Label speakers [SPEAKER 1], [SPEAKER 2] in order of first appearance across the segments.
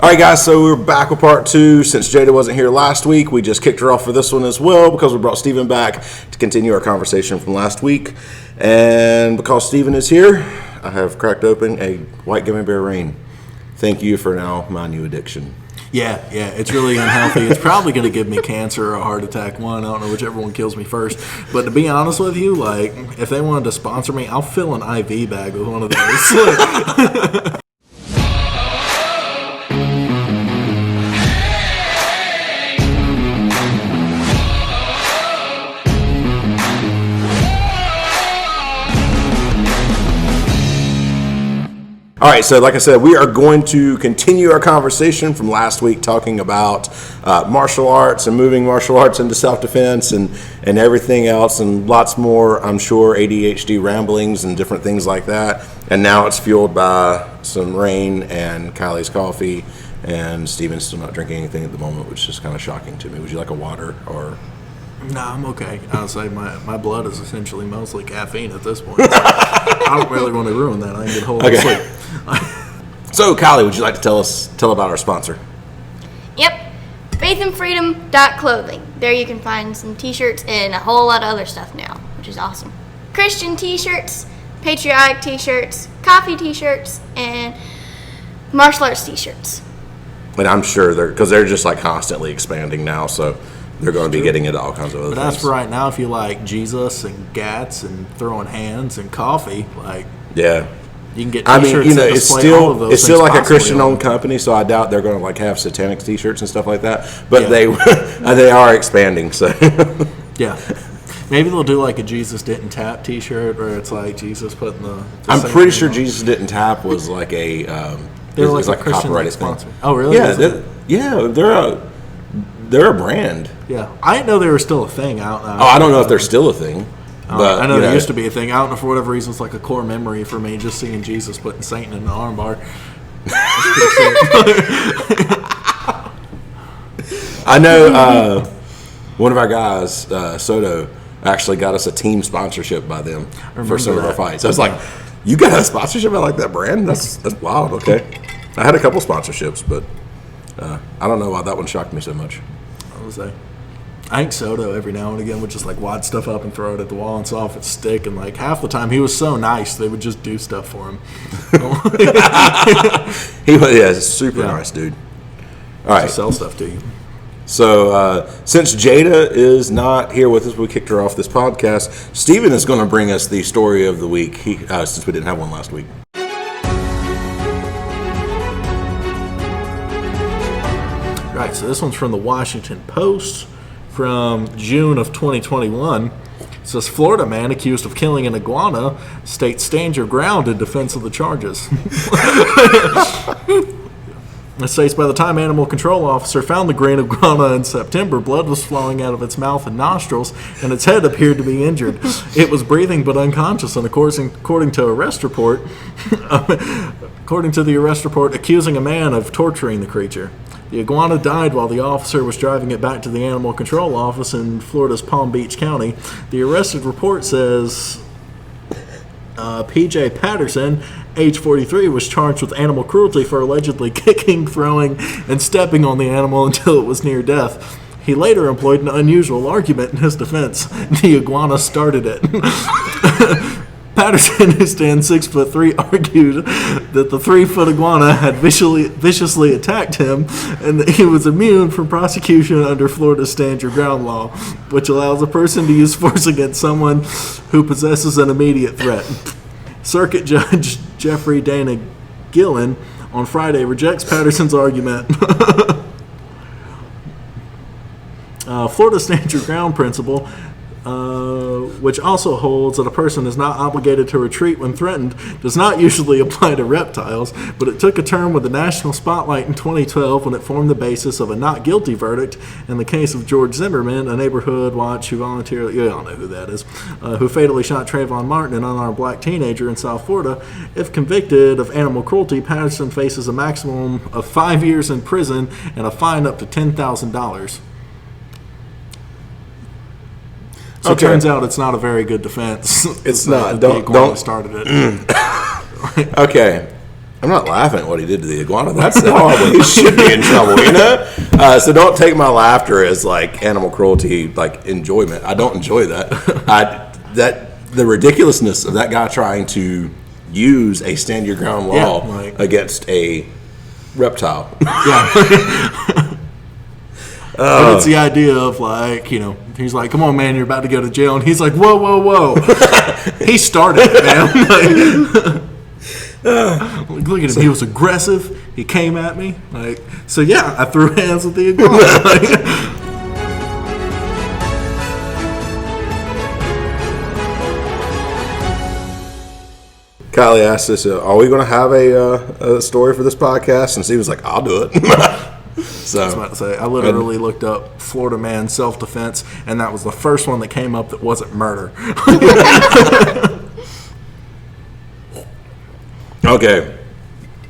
[SPEAKER 1] All right, guys, so we're back with part 2. Since Jada wasn't here last week, we just kicked her off for this one as well because we brought Steven back to continue our conversation from last week. And because Steven is here, I have cracked open a white gummy bear rain. Thank you for now my new addiction.
[SPEAKER 2] Yeah, it's really unhealthy. It's probably going to give me cancer or a heart attack. I don't know whichever one kills me first. But to be honest with you, like, if they wanted to sponsor me, I'll fill an IV bag with one of those.
[SPEAKER 1] All right, so like I said, we are going to continue our conversation from last week talking about martial arts and moving martial arts into self-defense and everything else and lots more, I'm sure, ADHD ramblings and different things like that. And now it's fueled by some rain and Kylie's coffee, and Steven's still not drinking anything at the moment, which is kind of shocking to me. Would you like a water or...
[SPEAKER 2] No, I'm okay. Honestly, my blood is essentially mostly caffeine at this point. So I don't really want to ruin that. I can get whole sleep.
[SPEAKER 1] So, Kylie, would you like to tell about our sponsor?
[SPEAKER 3] Yep, faithandfreedom.clothing. There you can find some t-shirts and a whole lot of other stuff now, which is awesome. Christian t-shirts, patriotic t-shirts, coffee t-shirts, and martial arts t-shirts.
[SPEAKER 1] And I'm sure they're just like constantly expanding now, so they're going to be getting into all kinds of other things.
[SPEAKER 2] But as for right now, if you like Jesus and Gats and throwing hands and coffee, like,
[SPEAKER 1] yeah,
[SPEAKER 2] you can get t-shirts that display all of those
[SPEAKER 1] it's still
[SPEAKER 2] things
[SPEAKER 1] like a Christian-owned
[SPEAKER 2] possibly.
[SPEAKER 1] company, so I doubt they're going to like have satanic t-shirts and stuff like that. But they are expanding, so
[SPEAKER 2] yeah. Maybe they'll do like a Jesus didn't tap t-shirt where it's like Jesus putting the
[SPEAKER 1] I'm pretty sure Jesus didn't tap was like a
[SPEAKER 2] they're
[SPEAKER 1] like
[SPEAKER 2] like
[SPEAKER 1] a
[SPEAKER 2] a Christian
[SPEAKER 1] copyrighted
[SPEAKER 2] sponsor.
[SPEAKER 1] thing.
[SPEAKER 2] Oh, really?
[SPEAKER 1] Yeah, they're a brand.
[SPEAKER 2] Yeah, I didn't know they were still a thing out.
[SPEAKER 1] I don't know if they're still a thing. But,
[SPEAKER 2] I know there used to be a thing. I don't know, for whatever reason, it's like a core memory for me, just seeing Jesus putting Satan in an armbar.
[SPEAKER 1] I know one of our guys, Soto, actually got us a team sponsorship by them for some of our fights. I was like, you got a sponsorship by like that brand? That's wild, okay. I had a couple sponsorships, but I don't know why that one shocked me so much.
[SPEAKER 2] What was that? I think Soto every now and again would just like wad stuff up and throw it at the wall and saw if it'd stick. And like half the time he was so nice, they would just do stuff for him.
[SPEAKER 1] He was a super nice dude. All right.
[SPEAKER 2] Just sell stuff to you.
[SPEAKER 1] So since Jada is not here with us, we kicked her off this podcast. Steven is going to bring us the story of the week since we didn't have one last week.
[SPEAKER 2] Right, so this one's from the Washington Post from June of 2021. It says, Florida man accused of killing an iguana states stand your ground in defense of the charges. It states by the time animal control officer found the green iguana in September, blood was flowing out of its mouth and nostrils, and its head appeared to be injured. It was breathing but unconscious, and according to the arrest report, accusing a man of torturing the creature. The iguana died while the officer was driving it back to the animal control office in Florida's Palm Beach County. The arrested report says P.J. Patterson, age 43, was charged with animal cruelty for allegedly kicking, throwing, and stepping on the animal until it was near death. He later employed an unusual argument in his defense. The iguana started it. Patterson, who stands 6'3", argued that the 3-foot iguana had viciously attacked him and that he was immune from prosecution under Florida's Stand Your Ground law, which allows a person to use force against someone who possesses an immediate threat. Circuit Judge Jeffrey Dana Gillen on Friday rejects Patterson's argument. Florida Stand Your Ground principle, which also holds that a person is not obligated to retreat when threatened, does not usually apply to reptiles, but it took a turn with the national spotlight in 2012 when it formed the basis of a not guilty verdict in the case of George Zimmerman, a neighborhood watch who voluntarily, you all know who that is, who fatally shot Trayvon Martin, an unarmed black teenager in South Florida. If convicted of animal cruelty, Patterson faces a maximum of 5 years in prison and a fine up to $10,000. So it turns out it's not a very good defense.
[SPEAKER 1] It's not.
[SPEAKER 2] Don't started it.
[SPEAKER 1] Okay. I'm not laughing at what he did to the iguana. That's horrible. He should be in trouble, you know? So don't take my laughter as like animal cruelty, like enjoyment. I don't enjoy that. The ridiculousness of that guy trying to use a stand your ground law against a reptile.
[SPEAKER 2] Yeah. And it's the idea of like, you know, he's like, come on, man, you're about to go to jail. And he's like, whoa, whoa, whoa. He started it, man. Like, look at him. He was aggressive. He came at me. Like, so, yeah, I threw hands with the iguana.
[SPEAKER 1] Kylie asked us, are we going to have a story for this podcast? And Steve was like, I'll do it. So,
[SPEAKER 2] I was about to say, I literally looked up Florida man self-defense, and that was the first one that came up that wasn't murder.
[SPEAKER 1] Okay,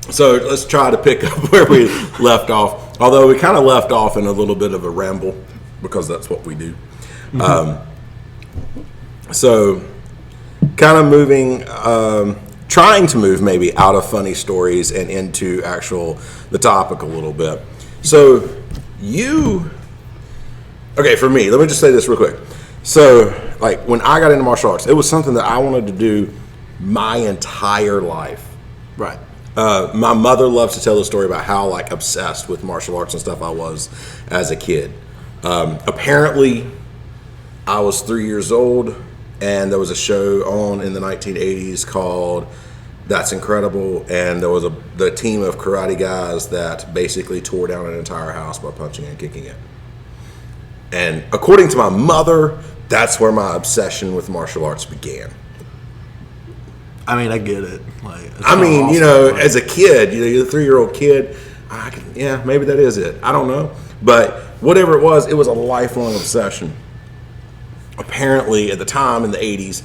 [SPEAKER 1] so let's try to pick up where we left off. Although we kind of left off in a little bit of a ramble, because that's what we do. So, kind of moving, trying to move maybe out of funny stories and into the topic a little bit. So, okay, for me, let me just say this real quick. So, like, when I got into martial arts, it was something that I wanted to do my entire life.
[SPEAKER 2] Right.
[SPEAKER 1] My mother loves to tell the story about how, like, obsessed with martial arts and stuff I was as a kid. Apparently, I was 3 years old, and there was a show on in the 1980s called That's Incredible, and there was the team of karate guys that basically tore down an entire house by punching and kicking it. And according to my mother, that's where my obsession with martial arts began.
[SPEAKER 2] I mean, I get it. Like,
[SPEAKER 1] awesome. You know, as a kid, you know, you're a 3-year-old kid. Maybe that is it. I don't know. But whatever it was a lifelong obsession. Apparently, at the time in the 80s,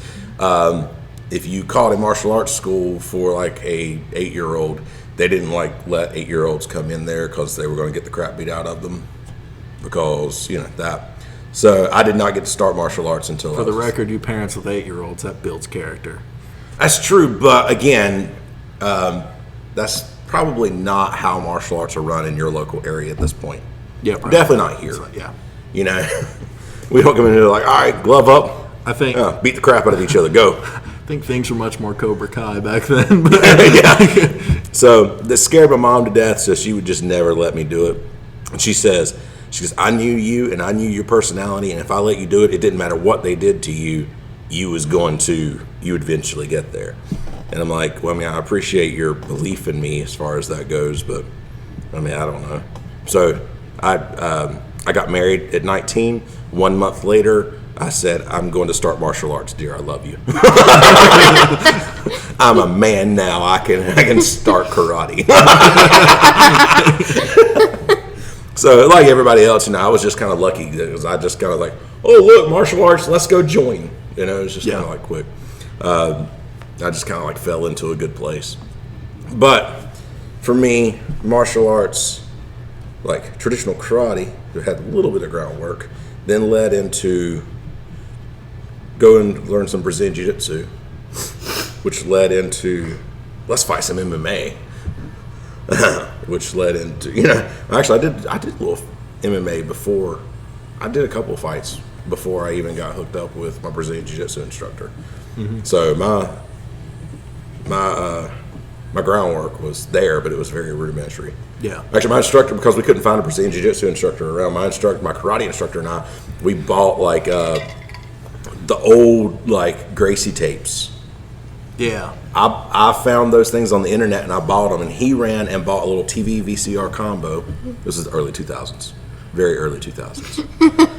[SPEAKER 1] if you called a martial arts school for like a 8-year-old, they didn't like let 8-year-olds come in there because they were going to get the crap beat out of them. Because, you know, that. So I did not get to start martial arts until
[SPEAKER 2] For the record, you parents with 8-year-olds, that builds character.
[SPEAKER 1] That's true, but again, that's probably not how martial arts are run in your local area at this point.
[SPEAKER 2] Yeah, right.
[SPEAKER 1] Definitely not here.
[SPEAKER 2] Yeah.
[SPEAKER 1] You know, we don't come in here like, all right, glove up.
[SPEAKER 2] I think
[SPEAKER 1] beat the crap out of each other. Go.
[SPEAKER 2] I think things were much more Cobra Kai back then.
[SPEAKER 1] Yeah. So that scared my mom to death, so she would just never let me do it. And she says, I knew you and I knew your personality, and if I let you do it, it didn't matter what they did to you, you would eventually get there. And I'm like, well, I mean, I appreciate your belief in me as far as that goes, but I mean, I don't know. So I got married at 19. 1 month later, I said, I'm going to start martial arts, dear. I love you. I'm a man now. I can start karate. So like everybody else, you know, I was just kind of lucky because I just kind of like, oh, look, martial arts, let's go join. You know, it was just kind of like quick. I just kind of like fell into a good place. But for me, martial arts, like traditional karate, that had a little bit of groundwork, then led into go and learn some Brazilian Jiu-Jitsu, which led into let's fight some MMA, which led into, you know, actually I did a little MMA before. I did a couple of fights before I even got hooked up with my Brazilian Jiu-Jitsu instructor. Mm-hmm. So my groundwork was there, but it was very rudimentary.
[SPEAKER 2] Yeah.
[SPEAKER 1] Actually, my instructor, because we couldn't find a Brazilian Jiu-Jitsu instructor around, my karate instructor and I, we bought like the old like Gracie tapes.
[SPEAKER 2] Yeah.
[SPEAKER 1] I found those things on the internet and I bought them, and he ran and bought a little TV VCR combo. This is the early 2000s, very early 2000s.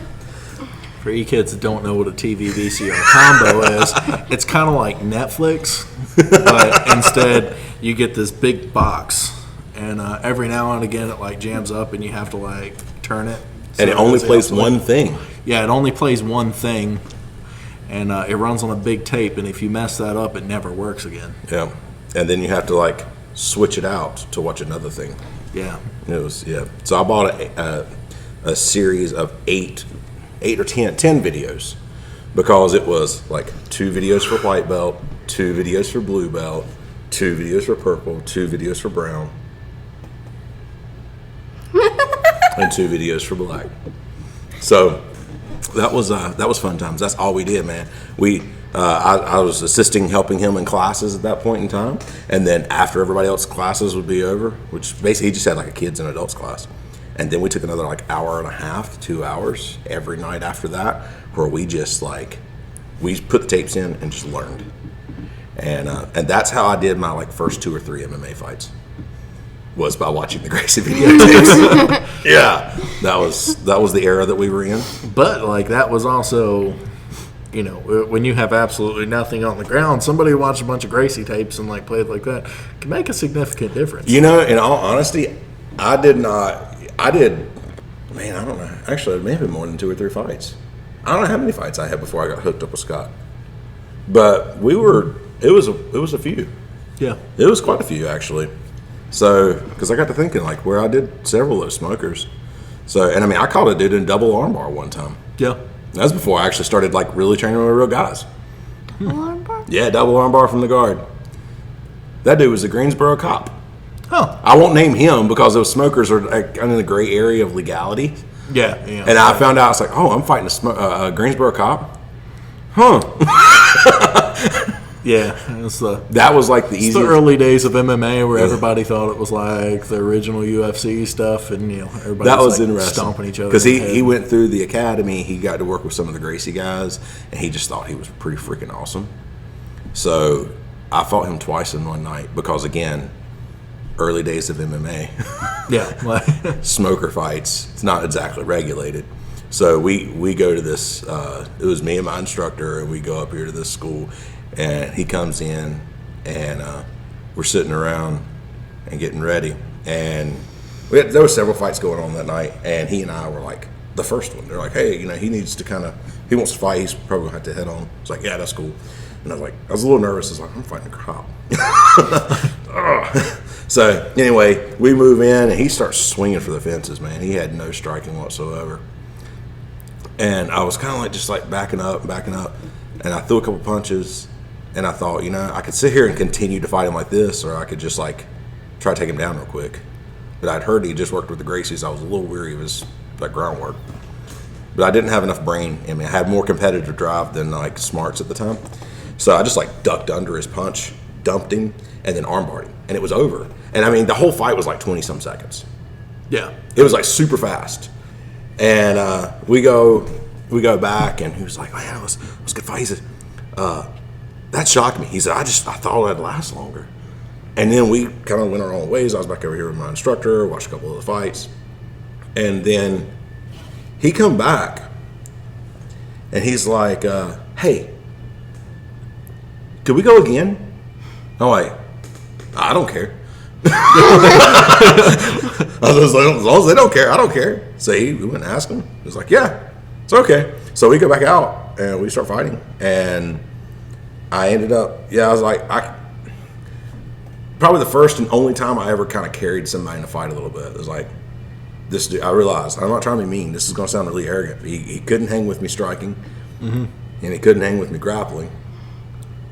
[SPEAKER 2] For you kids that don't know what a TV VCR combo is, it's kind of like Netflix, but instead you get this big box, and every now and again it like jams up, and you have to like turn it.
[SPEAKER 1] And it only plays one thing.
[SPEAKER 2] Yeah, it only plays one thing, and it runs on a big tape, and if you mess that up, it never works again.
[SPEAKER 1] Yeah, and then you have to like switch it out to watch another thing.
[SPEAKER 2] Yeah.
[SPEAKER 1] It was, yeah. So I bought a series of 8 or 10 videos, because it was like 2 videos for white belt, 2 videos for blue belt, 2 videos for purple, 2 videos for brown, and 2 videos for black. So that was fun times. That's all we did, man. I was assisting, helping him in classes at that point in time, and then after everybody else's classes would be over, which basically he just had like a kids and adults class, and then we took another like hour and a half to 2 hours every night after that, where we just like we put the tapes in and just learned, and that's how I did my like first 2 or 3 MMA fights. Was by watching the Gracie videotapes. Yeah, that was the era that we were in.
[SPEAKER 2] But like that was also, when you have absolutely nothing on the ground, somebody who watched a bunch of Gracie tapes and like played like that can make a significant difference.
[SPEAKER 1] In all honesty, I did. Man, I don't know. Actually, it may have been more than 2 or 3 fights. I don't know how many fights I had before I got hooked up with Scott. But it was a few.
[SPEAKER 2] Yeah.
[SPEAKER 1] It was quite a few actually. So, because I got to thinking like where I did several of those smokers. So, and I mean, I caught a dude in double armbar one time.
[SPEAKER 2] Yeah.
[SPEAKER 1] That's before I actually started like really training with real guys.
[SPEAKER 3] Armbar?
[SPEAKER 1] Yeah, double armbar from the guard. That dude was a Greensboro cop.
[SPEAKER 2] Oh.
[SPEAKER 1] I won't name him because those smokers are like in the gray area of legality.
[SPEAKER 2] Yeah.
[SPEAKER 1] And I found out, it's like, oh, I'm fighting a Greensboro cop? Huh.
[SPEAKER 2] Yeah.
[SPEAKER 1] That was like the
[SPEAKER 2] It's
[SPEAKER 1] easiest.
[SPEAKER 2] the early days of MMA where everybody thought it was like the original UFC stuff, and everybody
[SPEAKER 1] That was
[SPEAKER 2] like
[SPEAKER 1] interesting.
[SPEAKER 2] stomping each other.
[SPEAKER 1] Because
[SPEAKER 2] in the head.
[SPEAKER 1] he went through the academy, he got to work with some of the Gracie guys, and he just thought he was pretty freaking awesome. So I fought him twice in one night because, again, early days of MMA.
[SPEAKER 2] Yeah. Like,
[SPEAKER 1] Smoker fights. It's not exactly regulated. So we go to this, it was me and my instructor, and we go up here to this school, and he comes in, and we're sitting around and getting ready. And there were several fights going on that night, and he and I were like the first one. They're like, hey, he needs to he wants to fight. He's probably going to have to head on. It's like, yeah, that's cool. And I was a little nervous. I was like, I'm fighting a cop. So anyway, we move in, and he starts swinging for the fences, man. He had no striking whatsoever. And I was kind of like just like backing up, and I threw a couple punches, and I thought, I could sit here and continue to fight him like this, or I could just like try to take him down real quick. But I'd heard he just worked with the Gracies. I was a little weary of his like groundwork, but I didn't have enough brain in me. I had more competitive drive than like smarts at the time, so I just like ducked under his punch, dumped him, and then armbarred him, and it was over. And I mean, the whole fight was like 20-some seconds.
[SPEAKER 2] yeah.
[SPEAKER 1] It was like super fast. And we go back, and he was like, "Man, it was a good fight." He said, "That shocked me." He said, "I thought that'd last longer." And then we kind of went our own ways. I was back over here with my instructor, watched a couple of the fights, and then he come back, and he's like, "Hey, could we go again?" I'm like, "I don't care." I was like, as long as they don't care, I don't care. So we went and asked him. He was like, yeah, it's okay. So we go back out and we start fighting. And I ended up, I was like, probably the first and only time I ever kind of carried somebody in a fight a little bit. It was like, this dude, I realized, I'm not trying to be mean. This is going to sound really arrogant. He couldn't hang with me striking, and he couldn't hang with me grappling.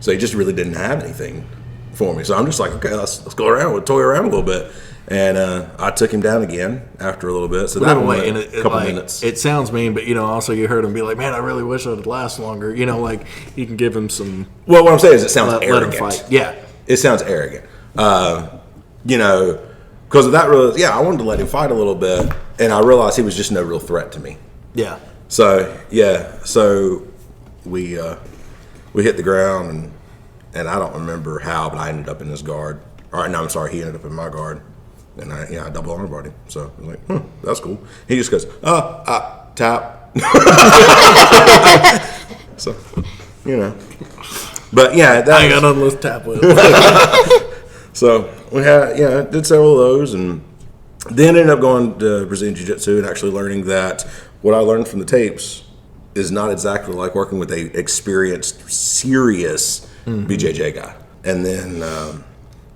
[SPEAKER 1] So he just really didn't have anything for me. So I'm just like, okay, let's go around, we'll toy around a little bit. And I took him down again after a little bit. So that went a couple minutes.
[SPEAKER 2] It sounds mean, but also you heard him be like, "Man, I really wish I'd last longer." Like you can give him some.
[SPEAKER 1] Well, what I'm saying is, it sounds
[SPEAKER 2] let
[SPEAKER 1] arrogant.
[SPEAKER 2] him fight. Yeah,
[SPEAKER 1] it sounds arrogant. Because of that, really, I wanted to let him fight a little bit, and I realized he was just no real threat to me.
[SPEAKER 2] yeah,
[SPEAKER 1] So we hit the ground, and I don't remember how, but I ended up in his guard. All right, no, I'm sorry, he ended up in my guard. And I double armbarred him. So I was like, that's cool. He just goes, tap. So, But that
[SPEAKER 2] I got on with tap with.
[SPEAKER 1] So we had, did several of those, and then ended up going to Brazilian Jiu-Jitsu and actually learning that what I learned from the tapes is not exactly like working with a experienced, serious BJJ guy. And then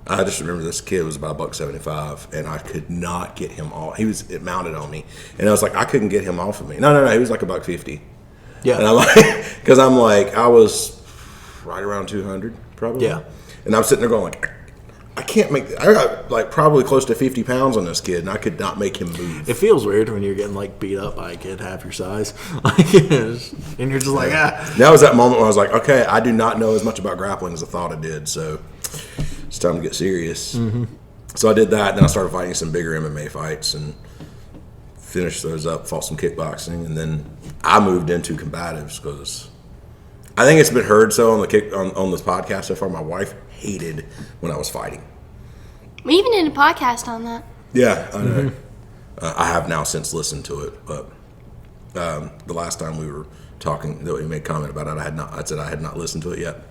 [SPEAKER 1] I just remember this kid was about $175, and I could not get him off. It mounted on me, and I was like, I couldn't get him off of me. No, he was like $150.
[SPEAKER 2] Yeah,
[SPEAKER 1] And I'm like, because I was right around 200 probably.
[SPEAKER 2] Yeah.
[SPEAKER 1] And I'm sitting there going like, I got like probably close to 50 pounds on this kid, and I could not make him move.
[SPEAKER 2] It feels weird when you're getting like beat up by a kid half your size, and you're just like, ah.
[SPEAKER 1] That was that moment when I was like, okay, I do not know as much about grappling as I thought I did, so it's time to get serious. Mm-hmm. So I did that, and then I started fighting some bigger MMA fights and finished those up, fought some kickboxing, and then I moved into combatives because I think it's been heard so on this podcast so far. My wife hated when I was fighting.
[SPEAKER 3] We even did a podcast on that.
[SPEAKER 1] Yeah, I know. I have now since listened to it, but the last time we were talking, though, he made a comment about it. I said I had not listened to it yet.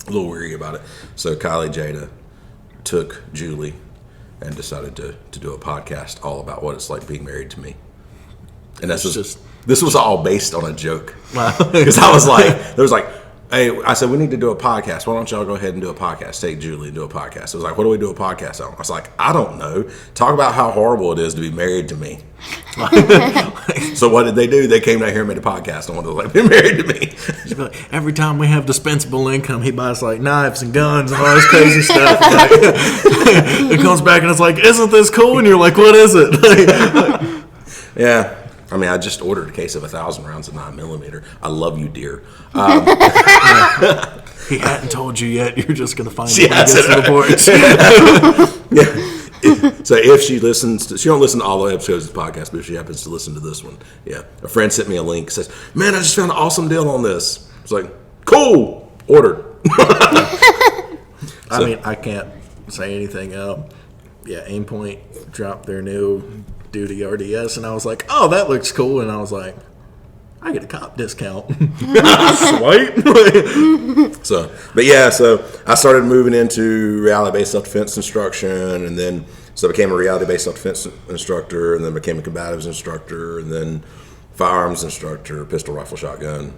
[SPEAKER 1] A little weary about it. So Kylie Jada took Julie and decided to do a podcast all about what it's like being married to me. And this was all based on a joke. Because I was like, there was like, hey, I said, we need to do a podcast. Why don't y'all go ahead and do a podcast? Take Julie and do a podcast. I was like, what do we do a podcast on? I was like, I don't know. Talk about how horrible it is to be married to me. So what did they do? They came down here and made a podcast on what it was like being married to me.
[SPEAKER 2] Every time we have dispensable income, he buys like knives and guns and all this crazy stuff. Like, it comes back and it's like, isn't this cool? And you're like, what is it?
[SPEAKER 1] Yeah. I mean, I just ordered a case of 1,000 rounds of 9mm. I love you, dear.
[SPEAKER 2] He hadn't told you yet. You're just going to find
[SPEAKER 1] Yeah,
[SPEAKER 2] out against the reports.
[SPEAKER 1] Yeah. So if she listens to, she don't listen to all the episodes of the podcast, but if she happens to listen to this one, yeah. A friend sent me a link, says, man, I just found an awesome deal on this. It's like, cool, ordered.
[SPEAKER 2] I mean, I can't say anything. Yeah, Aimpoint dropped their new Duty RDS, and I was like, oh, that looks cool. And I was like, I get a cop discount. Sweet.
[SPEAKER 1] So I started moving into reality-based self-defense instruction, and then I became a reality-based self-defense instructor, and then became a combatives instructor, and then firearms instructor, pistol, rifle, shotgun.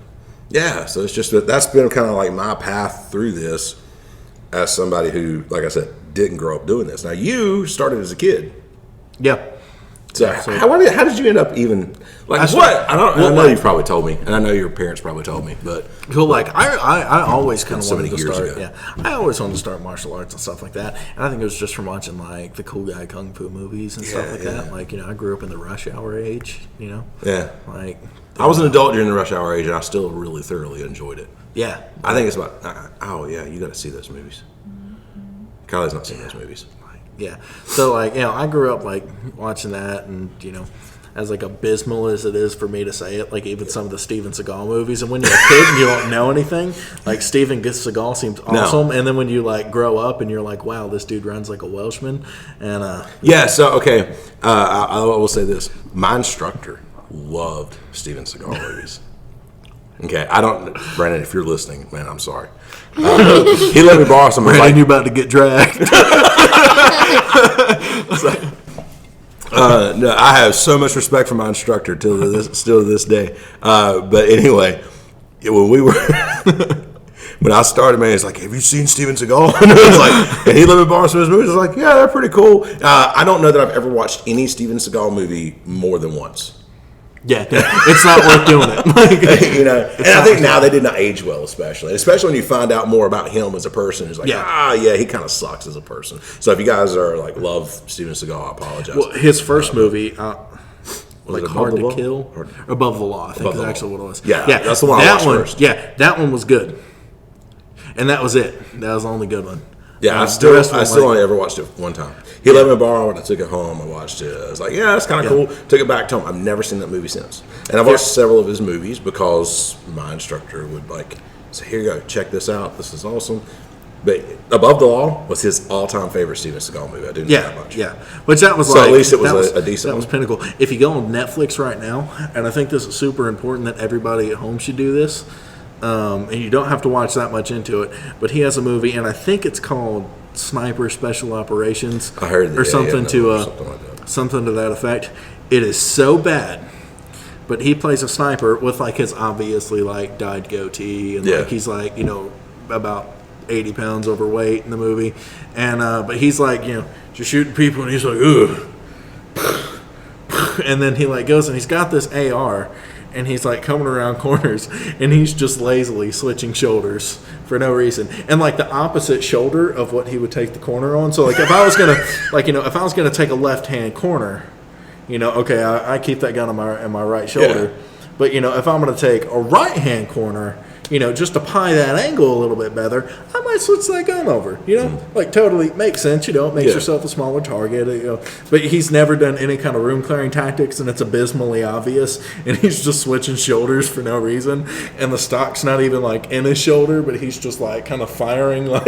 [SPEAKER 1] Yeah, so it's just that's been kind of like my path through this as somebody who, like I said, didn't grow up doing this. Now, you started as a kid.
[SPEAKER 2] Yeah.
[SPEAKER 1] So how did you end up even like what? I know you've probably told me, and I know your parents probably told me, but
[SPEAKER 2] well, like I always kind of
[SPEAKER 1] so
[SPEAKER 2] wanted
[SPEAKER 1] many
[SPEAKER 2] to
[SPEAKER 1] years
[SPEAKER 2] start.
[SPEAKER 1] ago.
[SPEAKER 2] Yeah, I always wanted to start martial arts and stuff like that, and I think it was just from watching like the cool guy kung fu movies and stuff like that. Like I grew up in the rush hour age.
[SPEAKER 1] Yeah.
[SPEAKER 2] Like
[SPEAKER 1] I was an adult during the rush hour age, and I still really thoroughly enjoyed it.
[SPEAKER 2] Yeah.
[SPEAKER 1] I think it's about. You got to see those movies. Kylie's not seen those movies.
[SPEAKER 2] Yeah. So I grew up like watching that, and as like abysmal as it is for me to say it, like even some of the Steven Seagal movies, and when you're a kid and you don't know anything, like Steven Seagal seems awesome, and then when you like grow up and you're like, wow, this dude runs like a Welshman, and
[SPEAKER 1] yeah. So okay, I will say this: my instructor loved Steven Seagal movies. Okay, Brandon, if you're listening, man, I'm sorry. He let me borrow some.
[SPEAKER 2] Brandon, you're about to get dragged.
[SPEAKER 1] No, I have so much respect for my instructor still to this day. But anyway, when I started, man, he's like, "Have you seen Steven Seagal?" And I was like, and he let me borrow some of his movies. I was like, "Yeah, they're pretty cool." I don't know that I've ever watched any Steven Seagal movie more than once.
[SPEAKER 2] Yeah, it's not worth doing it.
[SPEAKER 1] And I think now they did not age well, especially when you find out more about him as a person. It's like, he kind of sucks as a person. So if you guys are like love Steven Seagal, I apologize.
[SPEAKER 2] Well, his first movie, like Hard to Kill, Above the Law, I think is actually what it was.
[SPEAKER 1] Yeah, that's the one I watched first.
[SPEAKER 2] Yeah, that one was good, and that was it. That was the only good one.
[SPEAKER 1] Yeah, I still only ever watched it one time. He let me borrow it. I took it home. I watched it. I was like, yeah, that's kind of cool. Took it back to him. I've never seen that movie since. And I've watched several of his movies because my instructor would like say, here you go, check this out. This is awesome. But Above the Law was his all-time favorite Steven Seagal movie. I didn't know that much.
[SPEAKER 2] Yeah, which that was
[SPEAKER 1] so at least it was a decent
[SPEAKER 2] That was pinnacle. If you go on Netflix right now, and I think this is super important that everybody at home should do this, and you don't have to watch that much into it, but he has a movie, and I think it's called Sniper Special Operations.
[SPEAKER 1] I heard that,
[SPEAKER 2] or something something to that effect. It is so bad, but he plays a sniper with like his obviously like dyed goatee, and like he's like about 80 pounds overweight in the movie, and but he's like just shooting people, and he's like ugh. and then he like goes and he's got this AR, and he's like coming around corners, and he's just lazily switching shoulders for no reason, and like the opposite shoulder of what he would take the corner on. So like if I was gonna if I was gonna take a left hand corner, okay, I keep that gun on my right shoulder.
[SPEAKER 1] Yeah.
[SPEAKER 2] But if I'm gonna take a right hand corner, just to pie that angle a little bit better, I might switch that gun over. Like totally makes sense. It makes yourself a smaller target. But he's never done any kind of room clearing tactics, and it's abysmally obvious. And he's just switching shoulders for no reason, and the stock's not even like in his shoulder, but he's just like kind of firing like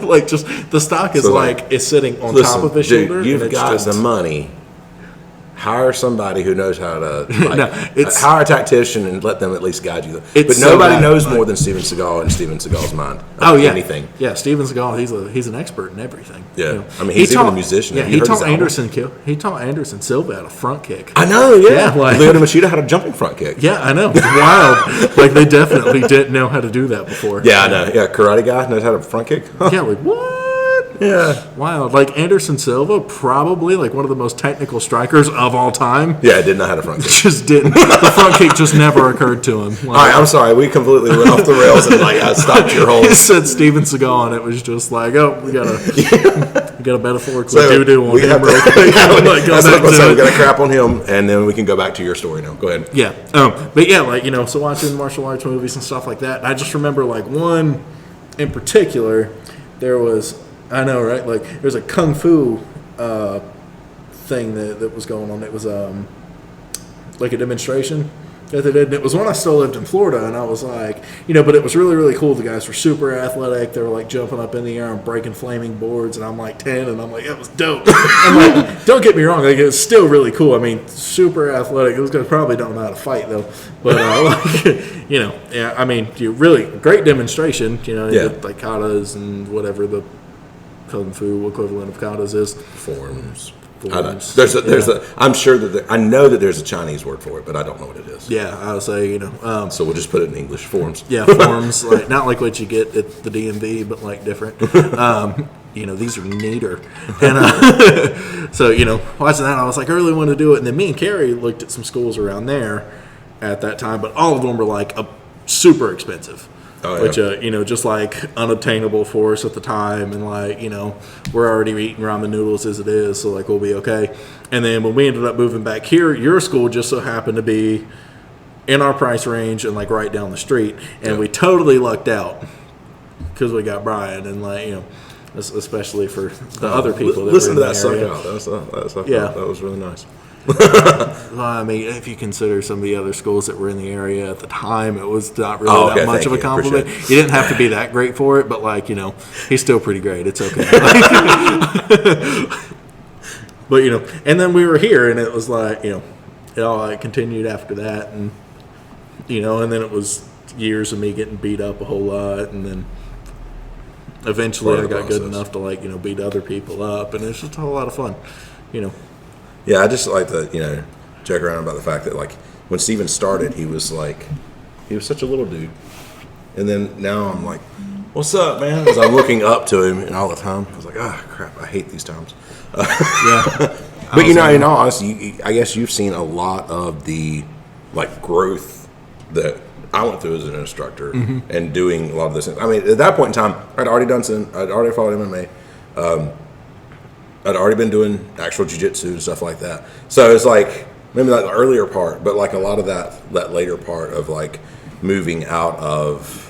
[SPEAKER 2] like just the stock is
[SPEAKER 1] So,
[SPEAKER 2] is sitting on
[SPEAKER 1] Listen,
[SPEAKER 2] top of his
[SPEAKER 1] dude,
[SPEAKER 2] shoulder.
[SPEAKER 1] you've
[SPEAKER 2] and it's
[SPEAKER 1] got
[SPEAKER 2] just,
[SPEAKER 1] the money. Hire somebody who knows how to
[SPEAKER 2] it's-
[SPEAKER 1] hire a tactician and let them at least guide you. But
[SPEAKER 2] It's so
[SPEAKER 1] nobody
[SPEAKER 2] bad.
[SPEAKER 1] knows more than Steven Seagal and Steven Seagal's mind.
[SPEAKER 2] Oh yeah,
[SPEAKER 1] anything.
[SPEAKER 2] Yeah, Steven Seagal, he's an expert in everything.
[SPEAKER 1] Yeah. I mean, he's even a musician.
[SPEAKER 2] Yeah,
[SPEAKER 1] Have you
[SPEAKER 2] he
[SPEAKER 1] heard his
[SPEAKER 2] taught
[SPEAKER 1] album?
[SPEAKER 2] He taught Anderson Silva how to front kick.
[SPEAKER 1] I know. Yeah,
[SPEAKER 2] Yeah, like-
[SPEAKER 1] Lyoto Machida had a jumping front kick.
[SPEAKER 2] Yeah, I know. It's wild. Like they definitely didn't know how to do that before.
[SPEAKER 1] Yeah, I know. Yeah, karate guy knows how to front kick.
[SPEAKER 2] Yeah, like what?
[SPEAKER 1] Yeah.
[SPEAKER 2] Wild. Like Anderson Silva, probably like one of the most technical strikers of all time.
[SPEAKER 1] Yeah, I did not have a front kick.
[SPEAKER 2] Just didn't. The front kick just never occurred to him.
[SPEAKER 1] All right, I'm sorry. We completely went off the rails and I stopped your whole.
[SPEAKER 2] It said Steven Seagal, and it was just like, oh, we gotta metaphorically
[SPEAKER 1] So,
[SPEAKER 2] do on
[SPEAKER 1] we
[SPEAKER 2] him
[SPEAKER 1] have to-
[SPEAKER 2] real quick. Like, go
[SPEAKER 1] That's
[SPEAKER 2] back
[SPEAKER 1] what I'm
[SPEAKER 2] to
[SPEAKER 1] saying.
[SPEAKER 2] it.
[SPEAKER 1] We got to crap on him, and then we can go back to your story now. Go ahead.
[SPEAKER 2] Yeah. But yeah, so watching martial arts movies and stuff like that, and I just remember one in particular, there was, I know, right? Like there was a kung fu thing that was going on. It was like a demonstration that they did. And it was when I still lived in Florida, and I was like, but it was really, really cool. The guys were super athletic. They were like jumping up in the air and breaking flaming boards, and I'm like 10, and I'm like, that was dope. I'm like, don't get me wrong, like it was still really cool. I mean, super athletic. Those guys probably don't know how to fight though, but yeah. I mean, you really great demonstration. They did like katas and whatever the kung fu equivalent of katas is.
[SPEAKER 1] Forms.
[SPEAKER 2] Forms.
[SPEAKER 1] I'm sure that I know that there's a Chinese word for it, but I don't know what it is.
[SPEAKER 2] Yeah, I would say
[SPEAKER 1] So we'll just put it in English. Forms.
[SPEAKER 2] yeah, forms like not like what you get at the DMV, but like different. These are neater, and so watching that, I was like, I really want to do it. And then me and Carrie looked at some schools around there at that time, but all of them were like super expensive.
[SPEAKER 1] Oh, yeah.
[SPEAKER 2] Which, just like unobtainable for us at the time. And like, we're already eating ramen noodles as it is. So like, we'll be okay. And then when we ended up moving back here, your school just so happened to be in our price range and like right down the street. And we totally lucked out because we got Brian and like, especially for the other people that
[SPEAKER 1] Listen
[SPEAKER 2] were
[SPEAKER 1] to
[SPEAKER 2] in
[SPEAKER 1] that
[SPEAKER 2] the area.
[SPEAKER 1] suck out.
[SPEAKER 2] Yeah.
[SPEAKER 1] That was really nice.
[SPEAKER 2] Well, I mean, if you consider some of the other schools that were in the area at the time, it was not really
[SPEAKER 1] Oh, okay,
[SPEAKER 2] that much
[SPEAKER 1] thank
[SPEAKER 2] of a
[SPEAKER 1] you.
[SPEAKER 2] compliment.
[SPEAKER 1] Appreciate
[SPEAKER 2] You didn't have to be that great for it, but like, he's still pretty great. It's okay. But, and then we were here and it was like, it all like continued after that. And, and then it was years of me getting beat up a whole lot. And then eventually
[SPEAKER 1] Part
[SPEAKER 2] I
[SPEAKER 1] of the
[SPEAKER 2] got good
[SPEAKER 1] process.
[SPEAKER 2] enough to like, beat other people up. And it's just a whole lot of fun,
[SPEAKER 1] Yeah, I just like to, joke around about the fact that, like, when Steven started, he was such a little dude. And then now I'm like, what's up, man? Because I'm looking up to him and all the time. I was like, crap, I hate these times.
[SPEAKER 2] Yeah.
[SPEAKER 1] But, in all honesty, I guess you've seen a lot of the, like, growth that I went through as an instructor and doing a lot of this. I mean, at that point in time, I'd already followed MMA. I'd already been doing actual jiu-jitsu and stuff like that. So it's like maybe like the earlier part, but like a lot of that later part of like moving out of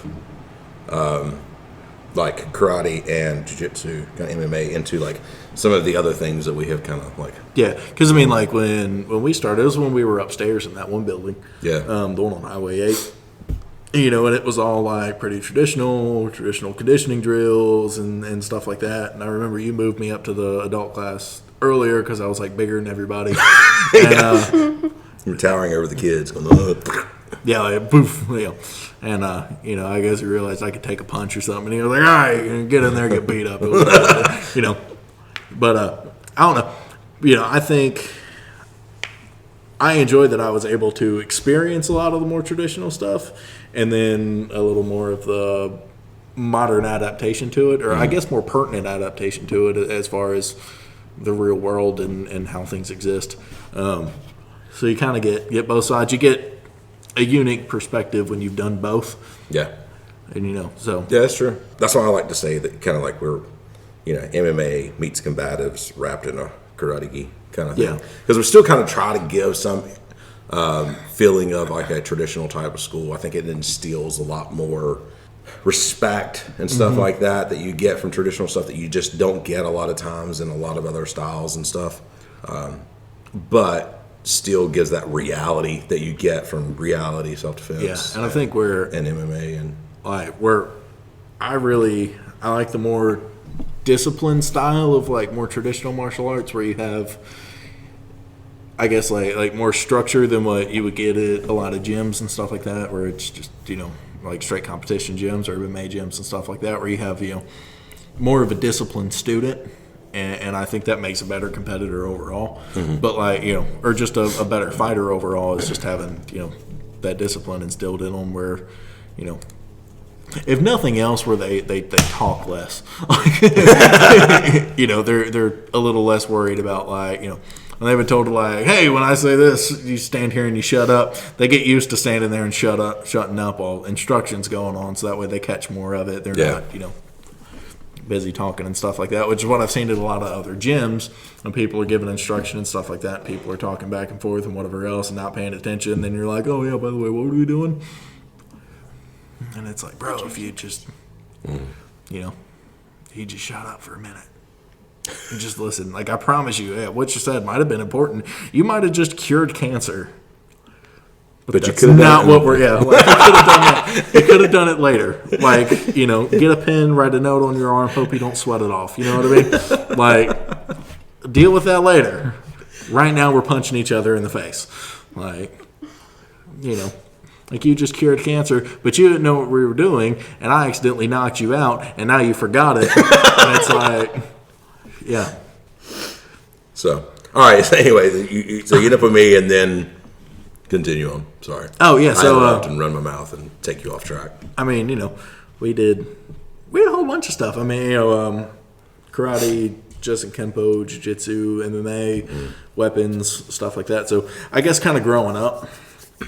[SPEAKER 1] like karate and jiu-jitsu, kind of MMA into like some of the other things that we have kind of like.
[SPEAKER 2] Yeah, because I mean, like when we started, it was when we were upstairs in that one building.
[SPEAKER 1] Yeah.
[SPEAKER 2] The one on Highway 8. And it was all like pretty traditional conditioning drills and stuff like that. And I remember you moved me up to the adult class earlier because I was like bigger than everybody. And,
[SPEAKER 1] You're towering over the kids going,
[SPEAKER 2] yeah, like, poof, And, I guess you realized I could take a punch or something. And he was like, all right, get in there, get beat up. It was, But, I don't know. I think I enjoyed that I was able to experience a lot of the more traditional stuff and then a little more of the modern adaptation to it, or I guess more pertinent adaptation to it as far as the real world and how things exist. So you kind of get both sides. You get a unique perspective when you've done both,
[SPEAKER 1] Yeah.
[SPEAKER 2] and so
[SPEAKER 1] Yeah, that's true. That's why I like to say that kind of like we're, MMA meets combatives wrapped in a karate gi kind of thing.
[SPEAKER 2] Yeah.
[SPEAKER 1] Because we still kind of try to give some feeling of like a traditional type of school. I think it instills a lot more respect and stuff like that you get from traditional stuff that you just don't get a lot of times in a lot of other styles and stuff. But still gives that reality that you get from reality self-defense.
[SPEAKER 2] and I think we're
[SPEAKER 1] and MMA and
[SPEAKER 2] I like the more disciplined style of like more traditional martial arts where you have, I guess, like more structure than what you would get at a lot of gyms and stuff like that, where it's just like straight competition gyms or MMA gyms and stuff like that, where you have more of a disciplined student, and I think that makes a better competitor overall. But or just a better fighter overall is just having that discipline instilled in them, where if nothing else, where they talk less. They're a little less worried about when they've been told to hey, when I say this, you stand here and you shut up. They get used to standing there and shutting up while instruction's going on, so that way they catch more of it. They're not busy talking and stuff like that, which is what I've seen at a lot of other gyms when people are giving instruction and stuff like that. People are talking back and forth and whatever else and not paying attention. And then you're like, oh yeah, by the way, what were we doing? And it's like, bro, if you just, you just shut up for a minute. You just listen. Like, I promise you, what you said might have been important. You might have just cured cancer. But
[SPEAKER 1] you
[SPEAKER 2] that's
[SPEAKER 1] could have
[SPEAKER 2] not
[SPEAKER 1] done
[SPEAKER 2] what we're, you could have done that. You could have done it later. Get a pen, write a note on your arm, hope you don't sweat it off. You know what I mean? Deal with that later. Right now, we're punching each other in the face. You just cured cancer, but you didn't know what we were doing, and I accidentally knocked you out, and now you forgot it. And it's yeah.
[SPEAKER 1] So, all right. So anyway, you end up with me, and then continue on. Sorry.
[SPEAKER 2] Oh yeah. So
[SPEAKER 1] I and run my mouth and take you off track.
[SPEAKER 2] I mean, we had a whole bunch of stuff. I mean, karate, Justin Kempo, jiu-jitsu, MMA, weapons, stuff like that. So I guess kind of growing up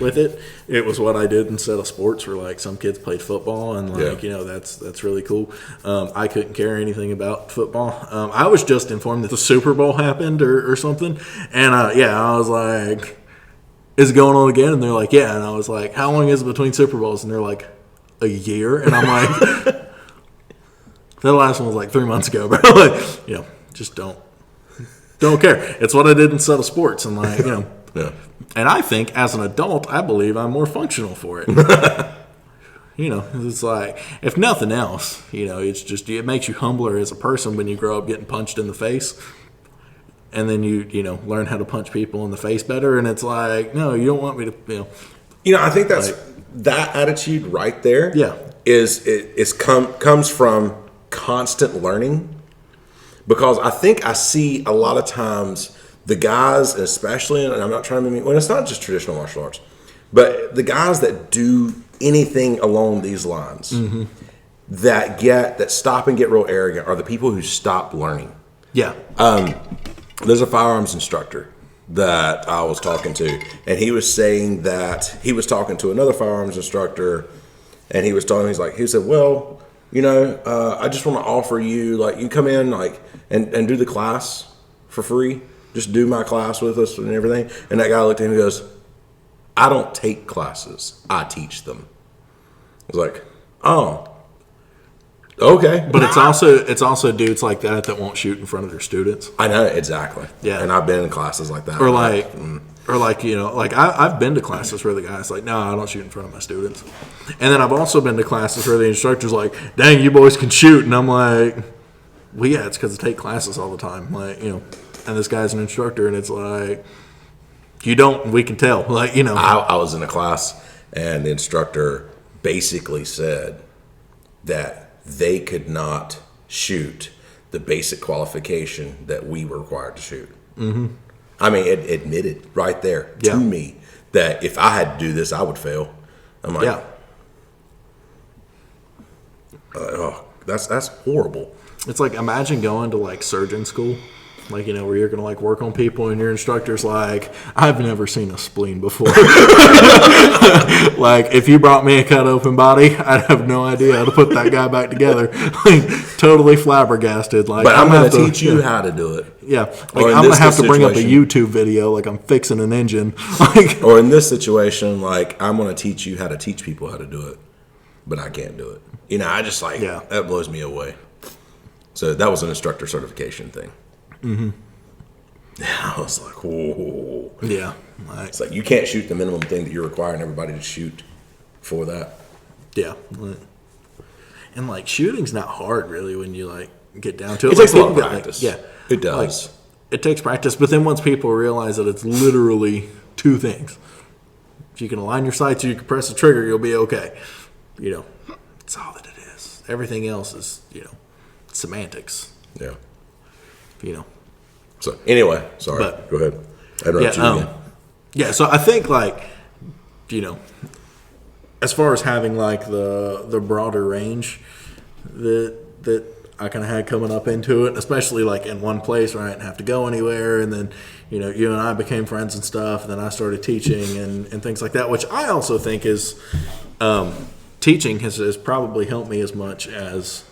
[SPEAKER 2] with it was what I did instead of sports, where some kids played football and that's really cool. I couldn't care anything about football. I was just informed that the Super Bowl happened or something, and I was like, is it going on again? And they're like, yeah. And I was like, how long is it between Super Bowls? And they're like, a year. And I'm like, the last one was like 3 months ago, bro. Just don't care. It's what I did instead of sports. And
[SPEAKER 1] Yeah.
[SPEAKER 2] And I think as an adult, I believe I'm more functional for it. It's like, if nothing else, it's just, it makes you humbler as a person when you grow up getting punched in the face. And then you learn how to punch people in the face better. And it's like, no, you don't want me to,
[SPEAKER 1] I think that's that attitude right there.
[SPEAKER 2] Yeah.
[SPEAKER 1] Comes from constant learning, because I think I see a lot of times the guys, especially, and I'm not trying to mean, well, it's not just traditional martial arts, but the guys that do anything along these lines that stop and get real arrogant are the people who stop learning.
[SPEAKER 2] Yeah.
[SPEAKER 1] There's a firearms instructor that I was talking to, and he was saying that he was talking to another firearms instructor, and he said, well, I just want to offer you, you come in, and do the class for free. Just do my class with us and everything. And that guy looked at him and goes, I don't take classes. I teach them. I was like, oh, okay.
[SPEAKER 2] But it's also dudes like that won't shoot in front of their students.
[SPEAKER 1] I know, exactly.
[SPEAKER 2] Yeah.
[SPEAKER 1] And I've been in classes like that.
[SPEAKER 2] I've been to classes where the guy's like, no, I don't shoot in front of my students. And then I've also been to classes where the instructor's like, dang, you boys can shoot. And I'm like, well, yeah, it's because I take classes all the time. And this guy's an instructor, and it's like, you don't, we can tell.
[SPEAKER 1] I was in a class, and the instructor basically said that they could not shoot the basic qualification that we were required to shoot. Mm-hmm. I mean, it admitted right there to me that if I had to do this, I would fail. I'm like, oh, that's horrible.
[SPEAKER 2] It's like, imagine going to surgeon school Like, where you're going to like work on people and your instructor's like, I've never seen a spleen before. Like, if you brought me a cut open body, I'd have no idea how to put that guy back together. Like, totally flabbergasted. Like,
[SPEAKER 1] But I'm going to
[SPEAKER 2] to
[SPEAKER 1] teach you how to do it.
[SPEAKER 2] Yeah. Like,
[SPEAKER 1] Or in
[SPEAKER 2] I'm going
[SPEAKER 1] this
[SPEAKER 2] to have to bring up a
[SPEAKER 1] situation-
[SPEAKER 2] YouTube video like I'm fixing an engine. Like,
[SPEAKER 1] Or in this situation, like, I'm going to teach you how to teach people how to do it, but I can't do it. I just like,
[SPEAKER 2] Yeah.
[SPEAKER 1] that blows me away. So that was an instructor certification thing. Mm-hmm. I was like, whoa.
[SPEAKER 2] yeah. Like,
[SPEAKER 1] It's like, you can't shoot the minimum thing that you're requiring everybody to shoot for that.
[SPEAKER 2] yeah. And like, shooting's not hard really when you like get down to it.
[SPEAKER 1] It
[SPEAKER 2] Like,
[SPEAKER 1] takes a lot of
[SPEAKER 2] people get,
[SPEAKER 1] practice.
[SPEAKER 2] yeah.
[SPEAKER 1] It does.
[SPEAKER 2] Like, it takes practice, but then once people realize that it's literally two things. If you can align your sights, you can press the trigger, you'll be okay. It's all that it is. Everything else is, semantics.
[SPEAKER 1] Yeah.
[SPEAKER 2] So
[SPEAKER 1] anyway, sorry.
[SPEAKER 2] But-
[SPEAKER 1] Go ahead. I interrupted you again.
[SPEAKER 2] yeah, so I think like, as far as having like the broader range that I kind of had coming up into it, especially like in one place where I didn't have to go anywhere, and then you and I became friends and stuff, and then I started teaching and things like that, which I also think is teaching has probably helped me as much as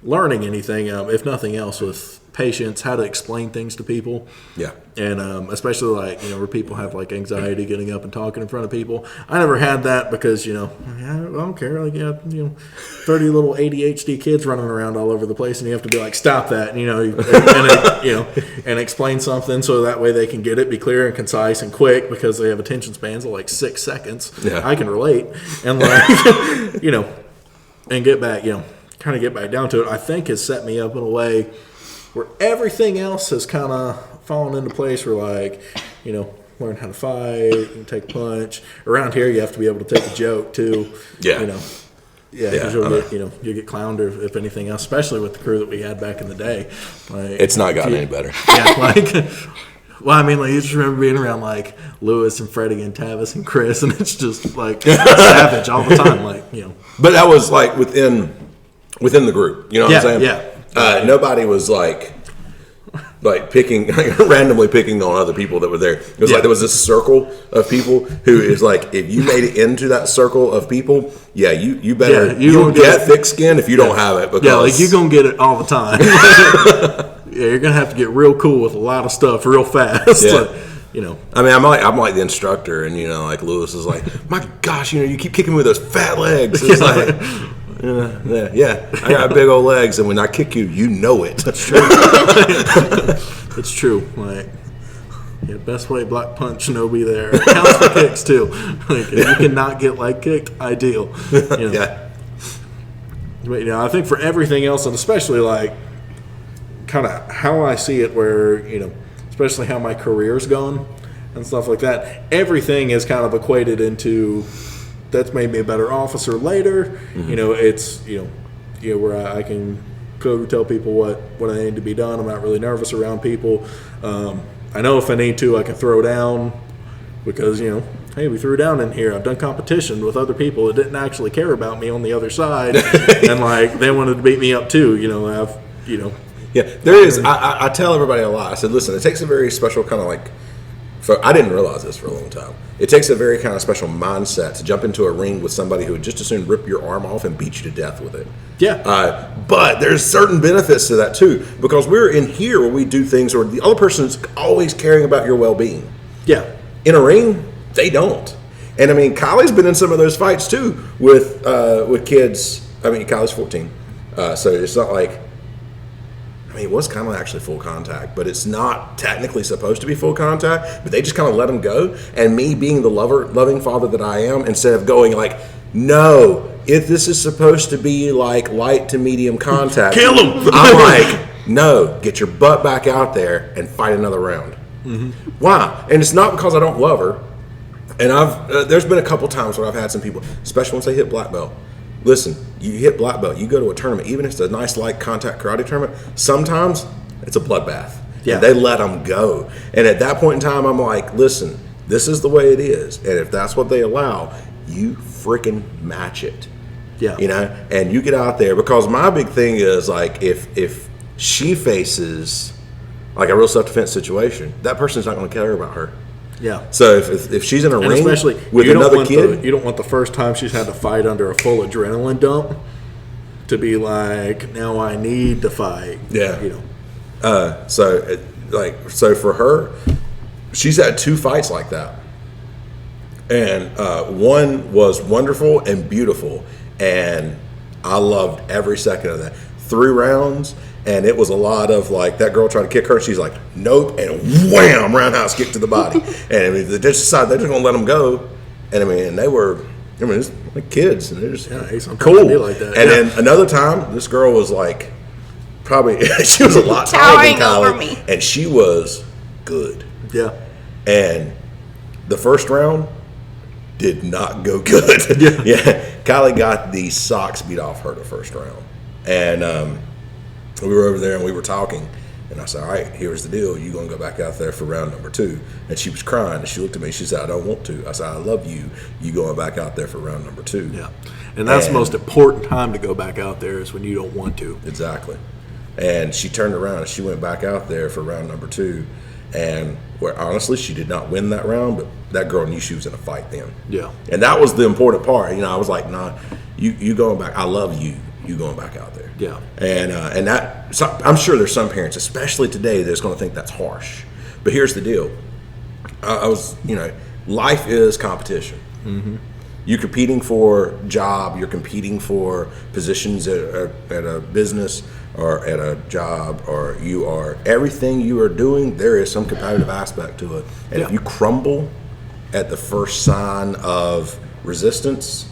[SPEAKER 2] learning anything, if nothing else, with patience, how to explain things to people.
[SPEAKER 1] Yeah.
[SPEAKER 2] And especially like, where people have like anxiety getting up and talking in front of people. I never had that because, I don't care. Like, 30 little ADHD kids running around all over the place, and you have to be like, stop that, and explain something so that way they can get it, be clear and concise and quick because they have attention spans of like 6 seconds.
[SPEAKER 1] Yeah.
[SPEAKER 2] I can relate. And like, and get back, kind of get back down to it, I think has set me up in a way where everything else has kind of fallen into place where like, learn how to fight and take a punch. Around here, you have to be able to take a joke too.
[SPEAKER 1] Yeah.
[SPEAKER 2] Yeah, because you'll get clowned if anything else, especially with the crew that we had back in the day. Like,
[SPEAKER 1] It's not gotten any better.
[SPEAKER 2] yeah, like, well, I mean, like, you just remember being around like Lewis and Freddie and Tavis and Chris, and it's just like savage all the time, like,
[SPEAKER 1] But that was like within the group. You know what I'm saying?
[SPEAKER 2] Yeah.
[SPEAKER 1] Nobody was like picking, randomly picking on other people that were there. It was like there was this circle of people who is like, if you made it into that circle of people, you better,
[SPEAKER 2] Yeah, you
[SPEAKER 1] you'll
[SPEAKER 2] gonna
[SPEAKER 1] get
[SPEAKER 2] get
[SPEAKER 1] thick skin if you don't have it. Because
[SPEAKER 2] Yeah, like you're gonna get it all the time. Yeah, you're gonna have to get real cool with a lot of stuff real fast.
[SPEAKER 1] Yeah.
[SPEAKER 2] Like,
[SPEAKER 1] I mean, I'm like the instructor, and like Lewis is like, my gosh, you keep kicking me with those fat legs. It's like, yeah, I got big old legs, and when I kick you, you know it.
[SPEAKER 2] It's true. Like, best way black punch, no be there. Counts for kicks too. Like, if you cannot get leg kicked, ideal.
[SPEAKER 1] Yeah.
[SPEAKER 2] But I think for everything else, and especially like kind of how I see it, where especially how my career's gone and stuff like that, everything is kind of equated into that's made me a better officer later. It's where I can go tell people what I need to be done. I'm not really nervous around people. I know if I need to, I can throw down because hey, we threw down in here. I've done competition with other people that didn't actually care about me on the other side, and like they wanted to beat me up too.
[SPEAKER 1] Yeah, there is. I tell everybody a lot. I said, listen, it takes a very special kind of like. I didn't realize this for a long time. It takes a very kind of special mindset to jump into a ring with somebody who would just as soon rip your arm off and beat you to death with it.
[SPEAKER 2] Yeah.
[SPEAKER 1] But there's certain benefits to that too, because we're in here where we do things where the other person's always caring about your well-being.
[SPEAKER 2] Yeah.
[SPEAKER 1] In a ring, they don't. And I mean, Kylie's been in some of those fights too with kids. I mean, Kylie's 14, so it's not like. I mean, it was kind of actually full contact, but it's not technically supposed to be full contact. But they just kind of let him go. And me being the loving father that I am, instead of going like, no, if this is supposed to be like light to medium contact,
[SPEAKER 2] Kill him.
[SPEAKER 1] I'm like, no, get your butt back out there and fight another round. Mm-hmm. Why? And it's not because I don't love her. And there's been a couple times where I've had some people, especially once they hit black belt. Listen, you hit black belt, you go to a tournament, even if it's a nice light contact karate tournament, sometimes it's a bloodbath.
[SPEAKER 2] Yeah.
[SPEAKER 1] And they let them go. And at that point in time, I'm like, listen, this is the way it is. And if that's what they allow, you freaking match it.
[SPEAKER 2] Yeah.
[SPEAKER 1] And you get out there, because my big thing is like, if she faces like a real self-defense situation, that person's not going to care about her.
[SPEAKER 2] Yeah.
[SPEAKER 1] So if she's in a
[SPEAKER 2] And
[SPEAKER 1] ring
[SPEAKER 2] especially
[SPEAKER 1] with
[SPEAKER 2] you don't
[SPEAKER 1] another
[SPEAKER 2] want
[SPEAKER 1] kid,
[SPEAKER 2] you don't want the first time she's had to fight under a full adrenaline dump to be like, now I need to fight.
[SPEAKER 1] Yeah.
[SPEAKER 2] You know.
[SPEAKER 1] So for her, she's had 2 fights like that, and one was wonderful and beautiful, and I loved every second of that. 3 rounds, and it was a lot of like that girl tried to kick her, and she's like, nope, and wham, roundhouse kick to the body. And I mean, they just decided they're just gonna let them go, and I mean, they were. I mean, it's like kids, and they're just
[SPEAKER 2] hey, sometimes
[SPEAKER 1] cool.
[SPEAKER 2] they be like that.
[SPEAKER 1] And
[SPEAKER 2] Yeah.
[SPEAKER 1] then another time, this girl was like, probably she was a lot taller than
[SPEAKER 3] Towering over
[SPEAKER 1] Kylie,
[SPEAKER 3] me.
[SPEAKER 1] and she was good.
[SPEAKER 2] Yeah.
[SPEAKER 1] And the first round did not go good.
[SPEAKER 2] Yeah.
[SPEAKER 1] Kylie got the socks beat off her the first round, and we were over there and we were talking. And I said, all right, here's the deal. You're going to go back out there for round number 2. And she was crying. And she looked at me. She said, I don't want to. I said, I love you. You going back out there for round number 2.
[SPEAKER 2] Yeah. And that's the most important time to go back out there is when you don't want to.
[SPEAKER 1] Exactly. And she turned around and she went back out there for round number 2. And where honestly, she did not win that round, but that girl knew she was in a fight then.
[SPEAKER 2] Yeah.
[SPEAKER 1] And that was the important part. You know, I was like, nah, you going back. I love you. You going back out there.
[SPEAKER 2] Yeah.
[SPEAKER 1] And that, so I'm sure there's some parents, especially today, that's going to think that's harsh. But here's the deal. I was, life is competition. Mm-hmm. You're competing for job. You're competing for positions at a business or at a job, or everything you are doing, there is some competitive aspect to it. And if you crumble at the first sign of resistance,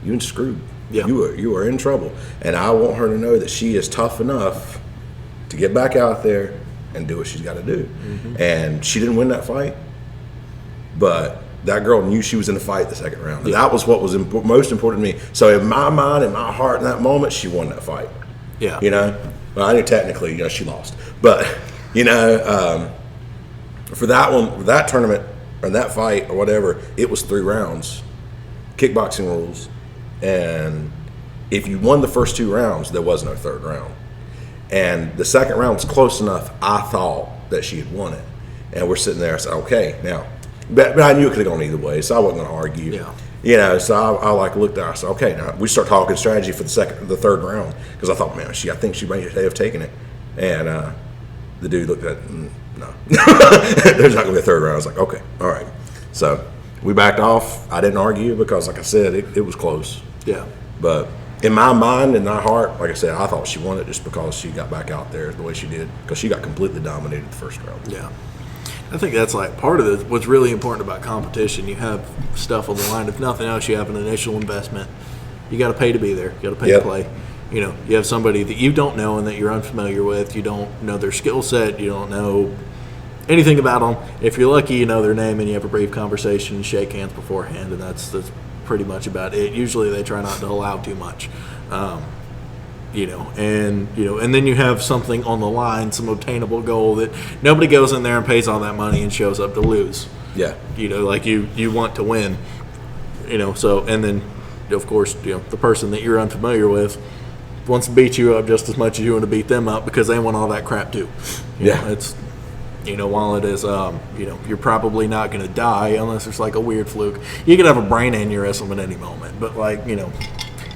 [SPEAKER 1] you're screwed.
[SPEAKER 2] Yeah.
[SPEAKER 1] You are in trouble. And I want her to know that she is tough enough to get back out there and do what she's got to do. Mm-hmm. And she didn't win that fight, but that girl knew she was in the fight the second round. And that was what was most important to me. So in my mind, in my heart, in that moment, she won that fight.
[SPEAKER 2] Yeah.
[SPEAKER 1] Well, I knew technically, she lost. But, for that one, for that tournament, or that fight, or whatever, it was 3 rounds. Kickboxing rules. And if you won the first 2 rounds, there was no third round. And the second round was close enough, I thought, that she had won it. And we're sitting there, I said, okay, now. But I knew it could have gone either way, so I wasn't going to argue.
[SPEAKER 2] Yeah.
[SPEAKER 1] So I looked at her, I said, okay, now we start talking strategy for the third round. Because I thought, man, I think she may have taken it. And the dude looked at it, no. There's not going to be a third round. I was like, okay, all right. So we backed off. I didn't argue because, like I said, it was close.
[SPEAKER 2] Yeah.
[SPEAKER 1] But in my mind and my heart, like I said, I thought she won it just because she got back out there the way she did, because she got completely dominated the first round.
[SPEAKER 2] Yeah. I think that's like part of it. What's really important about competition, you have stuff on the line. If nothing else, you have an initial investment. You got to pay to be there. You got to pay to play. You have somebody that you don't know and that you're unfamiliar with. You don't know their skill set. You don't know anything about them. If you're lucky, you know their name and you have a brief conversation and shake hands beforehand, and that's pretty much about it. Usually they try not to allow too much. And then you have something on the line, some obtainable goal that nobody goes in there and pays all that money and shows up to lose.
[SPEAKER 1] Yeah.
[SPEAKER 2] Like you want to win. So, and then of course, the person that you're unfamiliar with wants to beat you up just as much as you want to beat them up because they want all that crap too. It's while it is you're probably not going to die unless there's like a weird fluke. You could have a brain aneurysm at any moment, but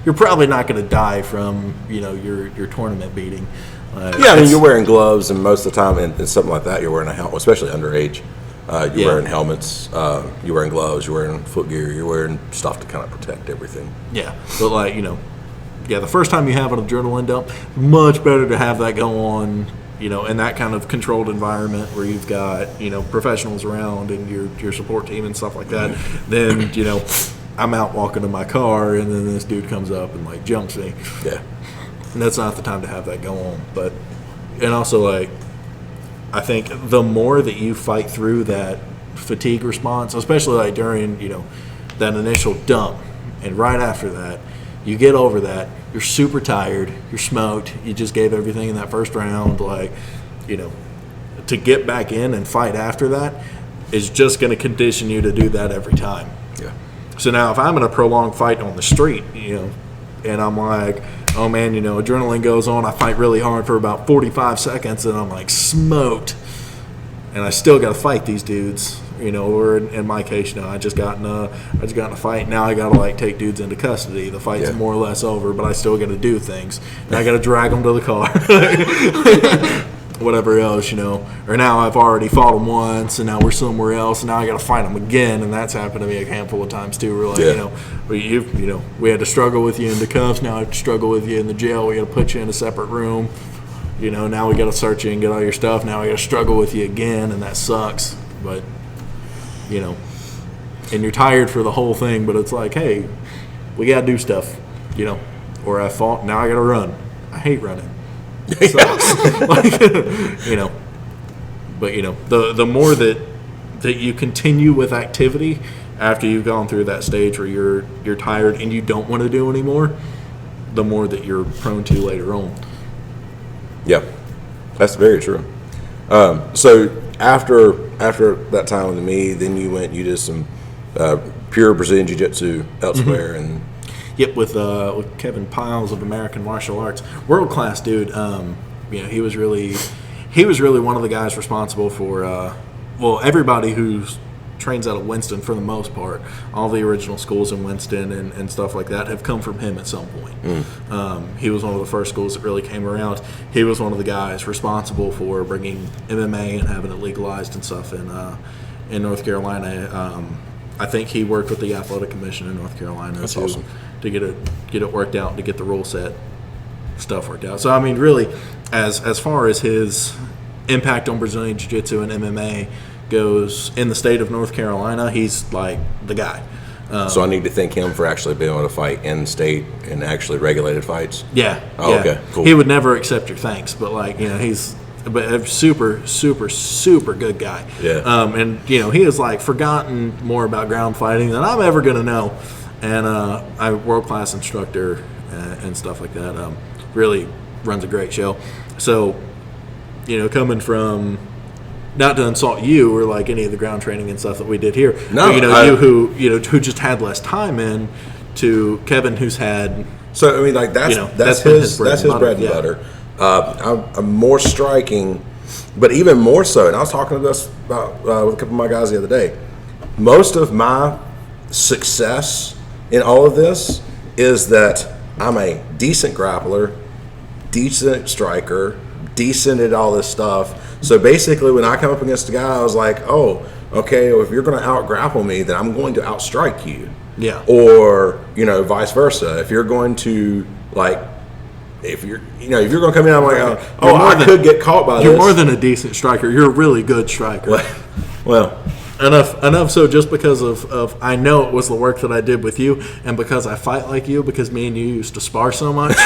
[SPEAKER 2] you're probably not going to die from your tournament beating.
[SPEAKER 1] You're wearing gloves, and most of the time, and something like that, you're wearing a helmet, especially underage. You're wearing helmets, you're wearing gloves, you're wearing foot gear, you're wearing stuff to kind of protect everything.
[SPEAKER 2] Yeah, but the first time you have an adrenaline dump, much better to have that go on, in that kind of controlled environment where you've got, professionals around and your support team and stuff like that. Then, I'm out walking to my car and then this dude comes up and jumps me.
[SPEAKER 1] Yeah.
[SPEAKER 2] And that's not the time to have that go on. But, and also I think the more that you fight through that fatigue response, especially during, that initial dump, and right after that, you get over that, you're super tired, you're smoked, you just gave everything in that first round, to get back in and fight after that is just going to condition you to do that every time.
[SPEAKER 1] Yeah.
[SPEAKER 2] So now if I'm in a prolonged fight on the street, and I'm like, oh man, adrenaline goes on. I fight really hard for about 45 seconds, and I'm like smoked. And I still got to fight these dudes. Or in my case, I just got in a fight. Now I got to like take dudes into custody. The fight's more or less over, but I still got to do things. And I got to drag them to the car. Whatever else, Or now I've already fought them once, and now we're somewhere else, and now I got to fight them again. And that's happened to me a handful of times too. We're like, we had to struggle with you in the cuffs. Now I have to struggle with you in the jail. We got to put you in a separate room. Now we got to search you and get all your stuff. Now we got to struggle with you again, and that sucks. But and you're tired for the whole thing, but it's like, hey, we got to do stuff, or I fought, now I got to run. I hate running. It sucks. But the more that you continue with activity after you've gone through that stage where you're tired and you don't want to do anymore, the more that you're prone to later on.
[SPEAKER 1] Yeah, that's very true. So after that time with me, then you did some pure Brazilian Jiu-Jitsu elsewhere, and
[SPEAKER 2] Yep, with Kevin Piles of American Martial Arts, world class dude. He was really one of the guys responsible for everybody who's trains out of Winston for the most part. All the original schools in Winston and stuff like that have come from him at some point. He was one of the first schools that really came around. He was one of the guys responsible for bringing MMA and having it legalized and stuff in North Carolina. I think he worked with the Athletic Commission in North Carolina
[SPEAKER 1] awesome.
[SPEAKER 2] to get it worked out and to get the rule set stuff worked out. So I mean, really, as far as his impact on Brazilian Jiu-Jitsu and MMA goes in the state of North Carolina, he's like the guy.
[SPEAKER 1] So I need to thank him for actually being able to fight in state and actually regulated fights.
[SPEAKER 2] Yeah.
[SPEAKER 1] Oh,
[SPEAKER 2] yeah.
[SPEAKER 1] okay. Cool.
[SPEAKER 2] He would never accept your thanks, but he's a super, super, super good guy.
[SPEAKER 1] Yeah.
[SPEAKER 2] And he has forgotten more about ground fighting than I'm ever going to know. And a world-class instructor and stuff like that. Really runs a great show. So, coming from, not to insult you or any of the ground training and stuff that we did here.
[SPEAKER 1] No,
[SPEAKER 2] but, you who just had less time in, to Kevin who's had.
[SPEAKER 1] So I mean, that's his bread and butter. I'm more striking, but even more so. And I was talking to this about with a couple of my guys the other day. Most of my success in all of this is that I'm a decent grappler, decent striker, decent at all this stuff. So basically, when I come up against a guy, I was like, oh, okay, well, if you're going to out grapple me, then I'm going to outstrike you.
[SPEAKER 2] Yeah.
[SPEAKER 1] Or, vice versa. If you're going to, if you're going to come in, I'm like, I could get caught by this.
[SPEAKER 2] You're more than a decent striker. You're a really good striker.
[SPEAKER 1] Well.
[SPEAKER 2] Enough so just because of I know it was the work that I did with you, and because I fight like you, because me and you used to spar so much.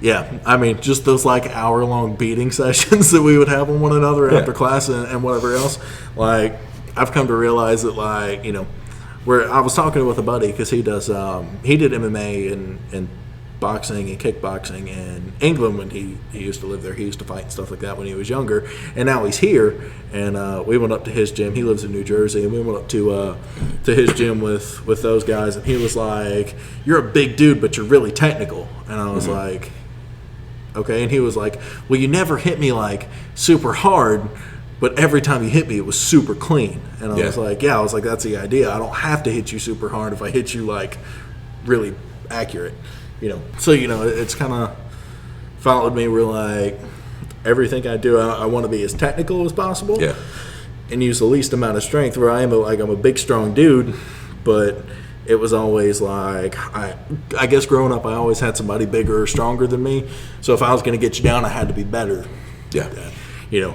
[SPEAKER 2] Yeah, I mean, just those hour-long beating sessions that we would have on one another after class and whatever else. I've come to realize that, where I was talking with a buddy because he did MMA and boxing and kickboxing in England when he used to live there. He used to fight and stuff like that when he was younger, and now he's here. And we went up to his gym. He lives in New Jersey, and we went up to his gym with those guys. And he was like, "You're a big dude, but you're really technical." And I was like, "Okay." And he was like, "Well, you never hit me super hard, but every time you hit me, it was super clean." And I was like, "Yeah." I was like, "That's the idea. I don't have to hit you super hard if I hit you really accurate." So it's kind of followed me. We're everything I do, I want to be as technical as possible, and use the least amount of strength. Where I'm a big, strong dude, but it was always I guess growing up, I always had somebody bigger or stronger than me. So if I was going to get you down, I had to be better.
[SPEAKER 1] Yeah.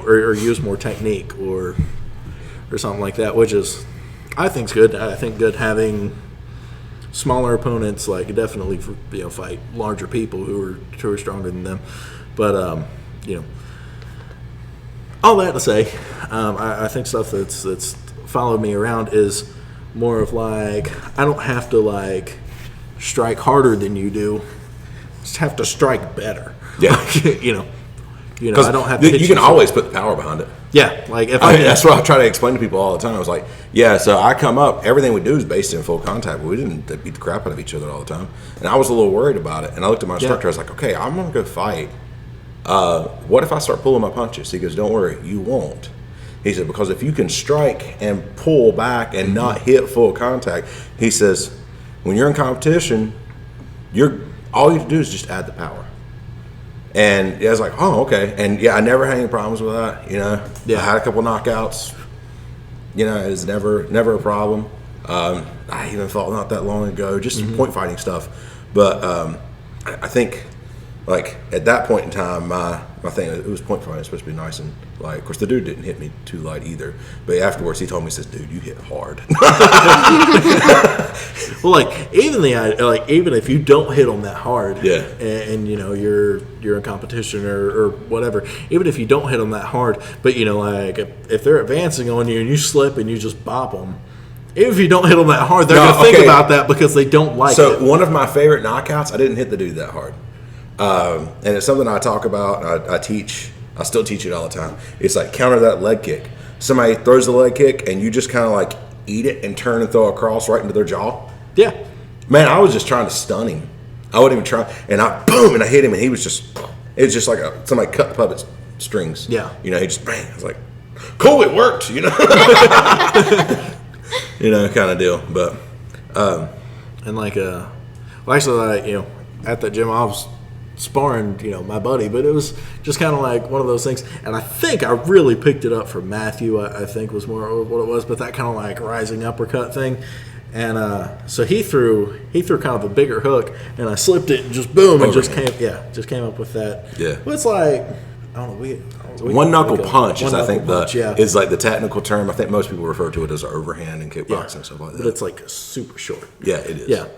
[SPEAKER 2] Or use more technique or something like that, which is I think's good. I think good having smaller opponents, definitely fight larger people who are stronger than them. But all that to say, I think stuff that's followed me around is more of I don't have to strike harder than you do. Just have to strike better.
[SPEAKER 1] Yeah.
[SPEAKER 2] You know, I don't have to hit
[SPEAKER 1] you can always put the power behind it.
[SPEAKER 2] Yeah, like if
[SPEAKER 1] That's what I try to explain to people all the time. I was like, yeah, so I come up, everything we do is based in full contact, but we didn't beat the crap out of each other all the time. And I was a little worried about it. And I looked at my instructor, I was like, okay, I'm going to go fight. What if I start pulling my punches? He goes, don't worry, you won't. He said, because if you can strike and pull back and not hit full contact, he says, when you're in competition, all you have to do is just add the power. And I was like, oh, okay. And yeah, I never had any problems with that. You know, I had a couple knockouts. You know, it was never a problem. I even fought not that long ago, just point fighting stuff. But I think, like, at that point in time, my thing, it was point fighting, it's supposed to be nice and light. Of course, the dude didn't hit me too light either. But afterwards, he told me, he says, dude, you hit hard.
[SPEAKER 2] Well, like even if you don't hit them that hard, and you know you're in competition or whatever, even if you don't hit them that hard, but you know, like if they're advancing on you and you slip and you just bop them, even if you don't hit them that hard, they're gonna think about that because they don't like it.
[SPEAKER 1] So one of my favorite knockouts, I didn't hit the dude that hard, and it's something I talk about. I teach. I still teach it all the time. It's like counter that leg kick. Somebody throws the leg kick and you just kind of like eat it and turn and throw a cross right into their jaw.
[SPEAKER 2] Yeah.
[SPEAKER 1] Man, I was just trying to stun him. I wasn't even trying. And I hit him and he was just, it was just like somebody cut the puppet strings.
[SPEAKER 2] Yeah.
[SPEAKER 1] You know, he just, bang. I was like, cool, it worked, you know. You know, kind of deal. But,
[SPEAKER 2] and like, well, actually, like, you know, at that gym, I was sparring, you know, my buddy, but it was just kind of like one of those things. And I think I really picked it up from Matthew, I think was more what it was, but that kind of like rising uppercut thing. And so he threw kind of a bigger hook, and I slipped it and just boom, and just came up with that.
[SPEAKER 1] Yeah.
[SPEAKER 2] But it's like, I don't know,
[SPEAKER 1] one knuckle punch is, I think,
[SPEAKER 2] is
[SPEAKER 1] like the technical term. I think most people refer to it as an overhand in kickboxing and stuff like that.
[SPEAKER 2] But it's like super short.
[SPEAKER 1] Yeah, it is.
[SPEAKER 2] Yeah.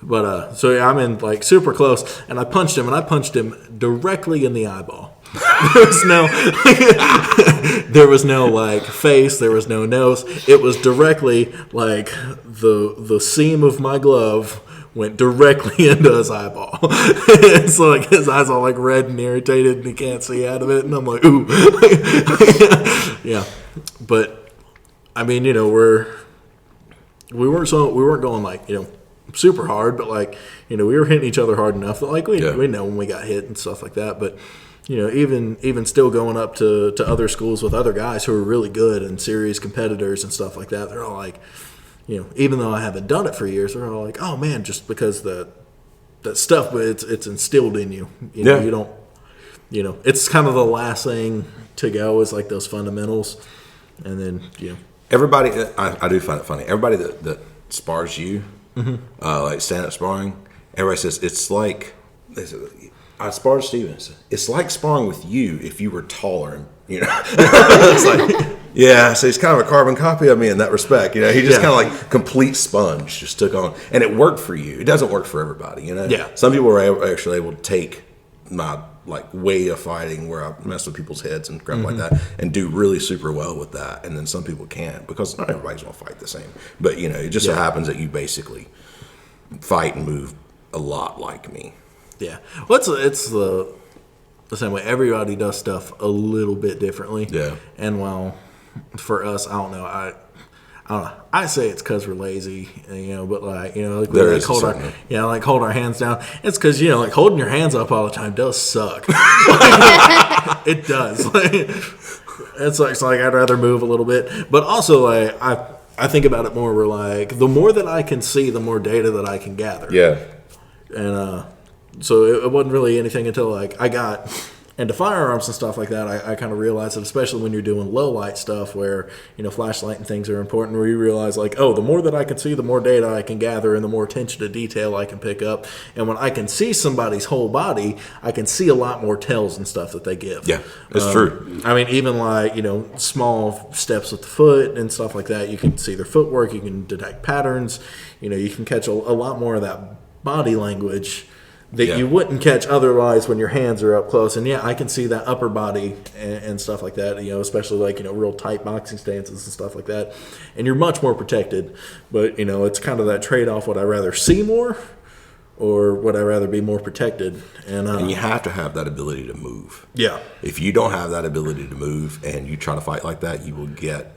[SPEAKER 2] But so yeah, I'm in like super close, and I punched him directly in the eyeball. There was no like face, there was no nose. It was directly like the seam of my glove went directly into his eyeball. And so like his eyes all like red and irritated, and he can't see out of it. And I'm like, ooh, yeah. But I mean, you know, we weren't going like, you know, super hard, but like, you know, we were hitting each other hard enough that like we know when we got hit and stuff like that. But you know, even still going up to other schools with other guys who are really good and serious competitors and stuff like that, they're all like, you know, even though I haven't done it for years, they're all like, oh man, just because that stuff, but it's instilled in you. You know, you don't, you know, it's kind of the last thing to go is like those fundamentals, and then you know, everybody.
[SPEAKER 1] I do find it funny. Everybody that spars you. Like stand-up sparring, everybody says it's like, I sparred Stevens. It's like sparring with you if you were taller, and you know. It's like, yeah, so he's kind of a carbon copy of me in that respect. You know, he just kind of like complete sponge, just took on, and it worked for you. It doesn't work for everybody, you know.
[SPEAKER 2] Yeah.
[SPEAKER 1] Some people are actually able to take my like way of fighting where I mess with people's heads and crap like that and do really super well with that, and then some people can't because not everybody's gonna fight the same. But you know, it just so happens that you basically fight and move a lot like me.
[SPEAKER 2] Yeah, well, it's the same way. Everybody does stuff a little bit differently.
[SPEAKER 1] Yeah,
[SPEAKER 2] and well, for us, I don't know. I don't know. I say it's because we're lazy, you know, but like, you know, like we like hold our hands down. It's because, you know, like holding your hands up all the time does suck. It does. It's like I'd rather move a little bit, but also like I think about it more. Where like the more that I can see, the more data that I can gather.
[SPEAKER 1] Yeah,
[SPEAKER 2] and so it wasn't really anything until like I got into firearms and stuff like that, I kind of realized that, especially when you're doing low light stuff where, you know, flashlight and things are important, where you realize like, oh, the more that I can see, the more data I can gather and the more attention to detail I can pick up. And when I can see somebody's whole body, I can see a lot more tells and stuff that they give.
[SPEAKER 1] Yeah, it's true.
[SPEAKER 2] I mean, even like, you know, small steps with the foot and stuff like that, you can see their footwork, you can detect patterns, you know, you can catch a lot more of that body language that you wouldn't catch otherwise when your hands are up close. And I can see that upper body and stuff like that, you know, especially like, you know, real tight boxing stances and stuff like that. And you're much more protected. But, you know, it's kind of that trade-off. Would I rather see more or would I rather be more protected?
[SPEAKER 1] And you have to have that ability to move.
[SPEAKER 2] Yeah.
[SPEAKER 1] If you don't have that ability to move and you try to fight like that, you will get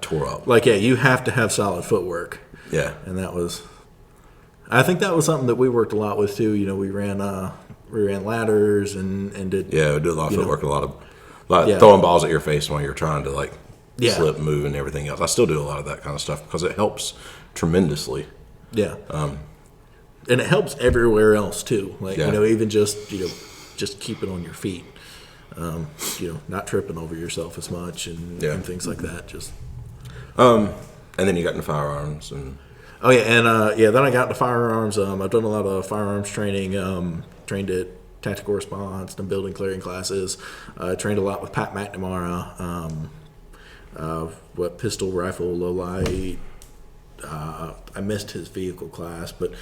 [SPEAKER 1] tore up.
[SPEAKER 2] Like, yeah, you have to have solid footwork.
[SPEAKER 1] Yeah.
[SPEAKER 2] And I think that was something that we worked a lot with too. You know, we ran ladders and did.
[SPEAKER 1] Yeah, we do a lot of footwork, a lot of
[SPEAKER 2] Yeah.
[SPEAKER 1] throwing balls at your face while you're trying to like
[SPEAKER 2] Yeah.
[SPEAKER 1] slip, move, and everything else. I still do a lot of that kind of stuff because it helps tremendously.
[SPEAKER 2] Yeah. And it helps everywhere else too. Like,
[SPEAKER 1] Yeah.
[SPEAKER 2] you know, even just keep it on your feet. Not tripping over yourself as much and things like that. Just.
[SPEAKER 1] And then you got into firearms and.
[SPEAKER 2] Oh yeah, and then I got into firearms. I've done a lot of firearms training. Trained at tactical response and building clearing classes. Trained a lot with Pat McNamara. Pistol, rifle, low light. I missed his vehicle class, but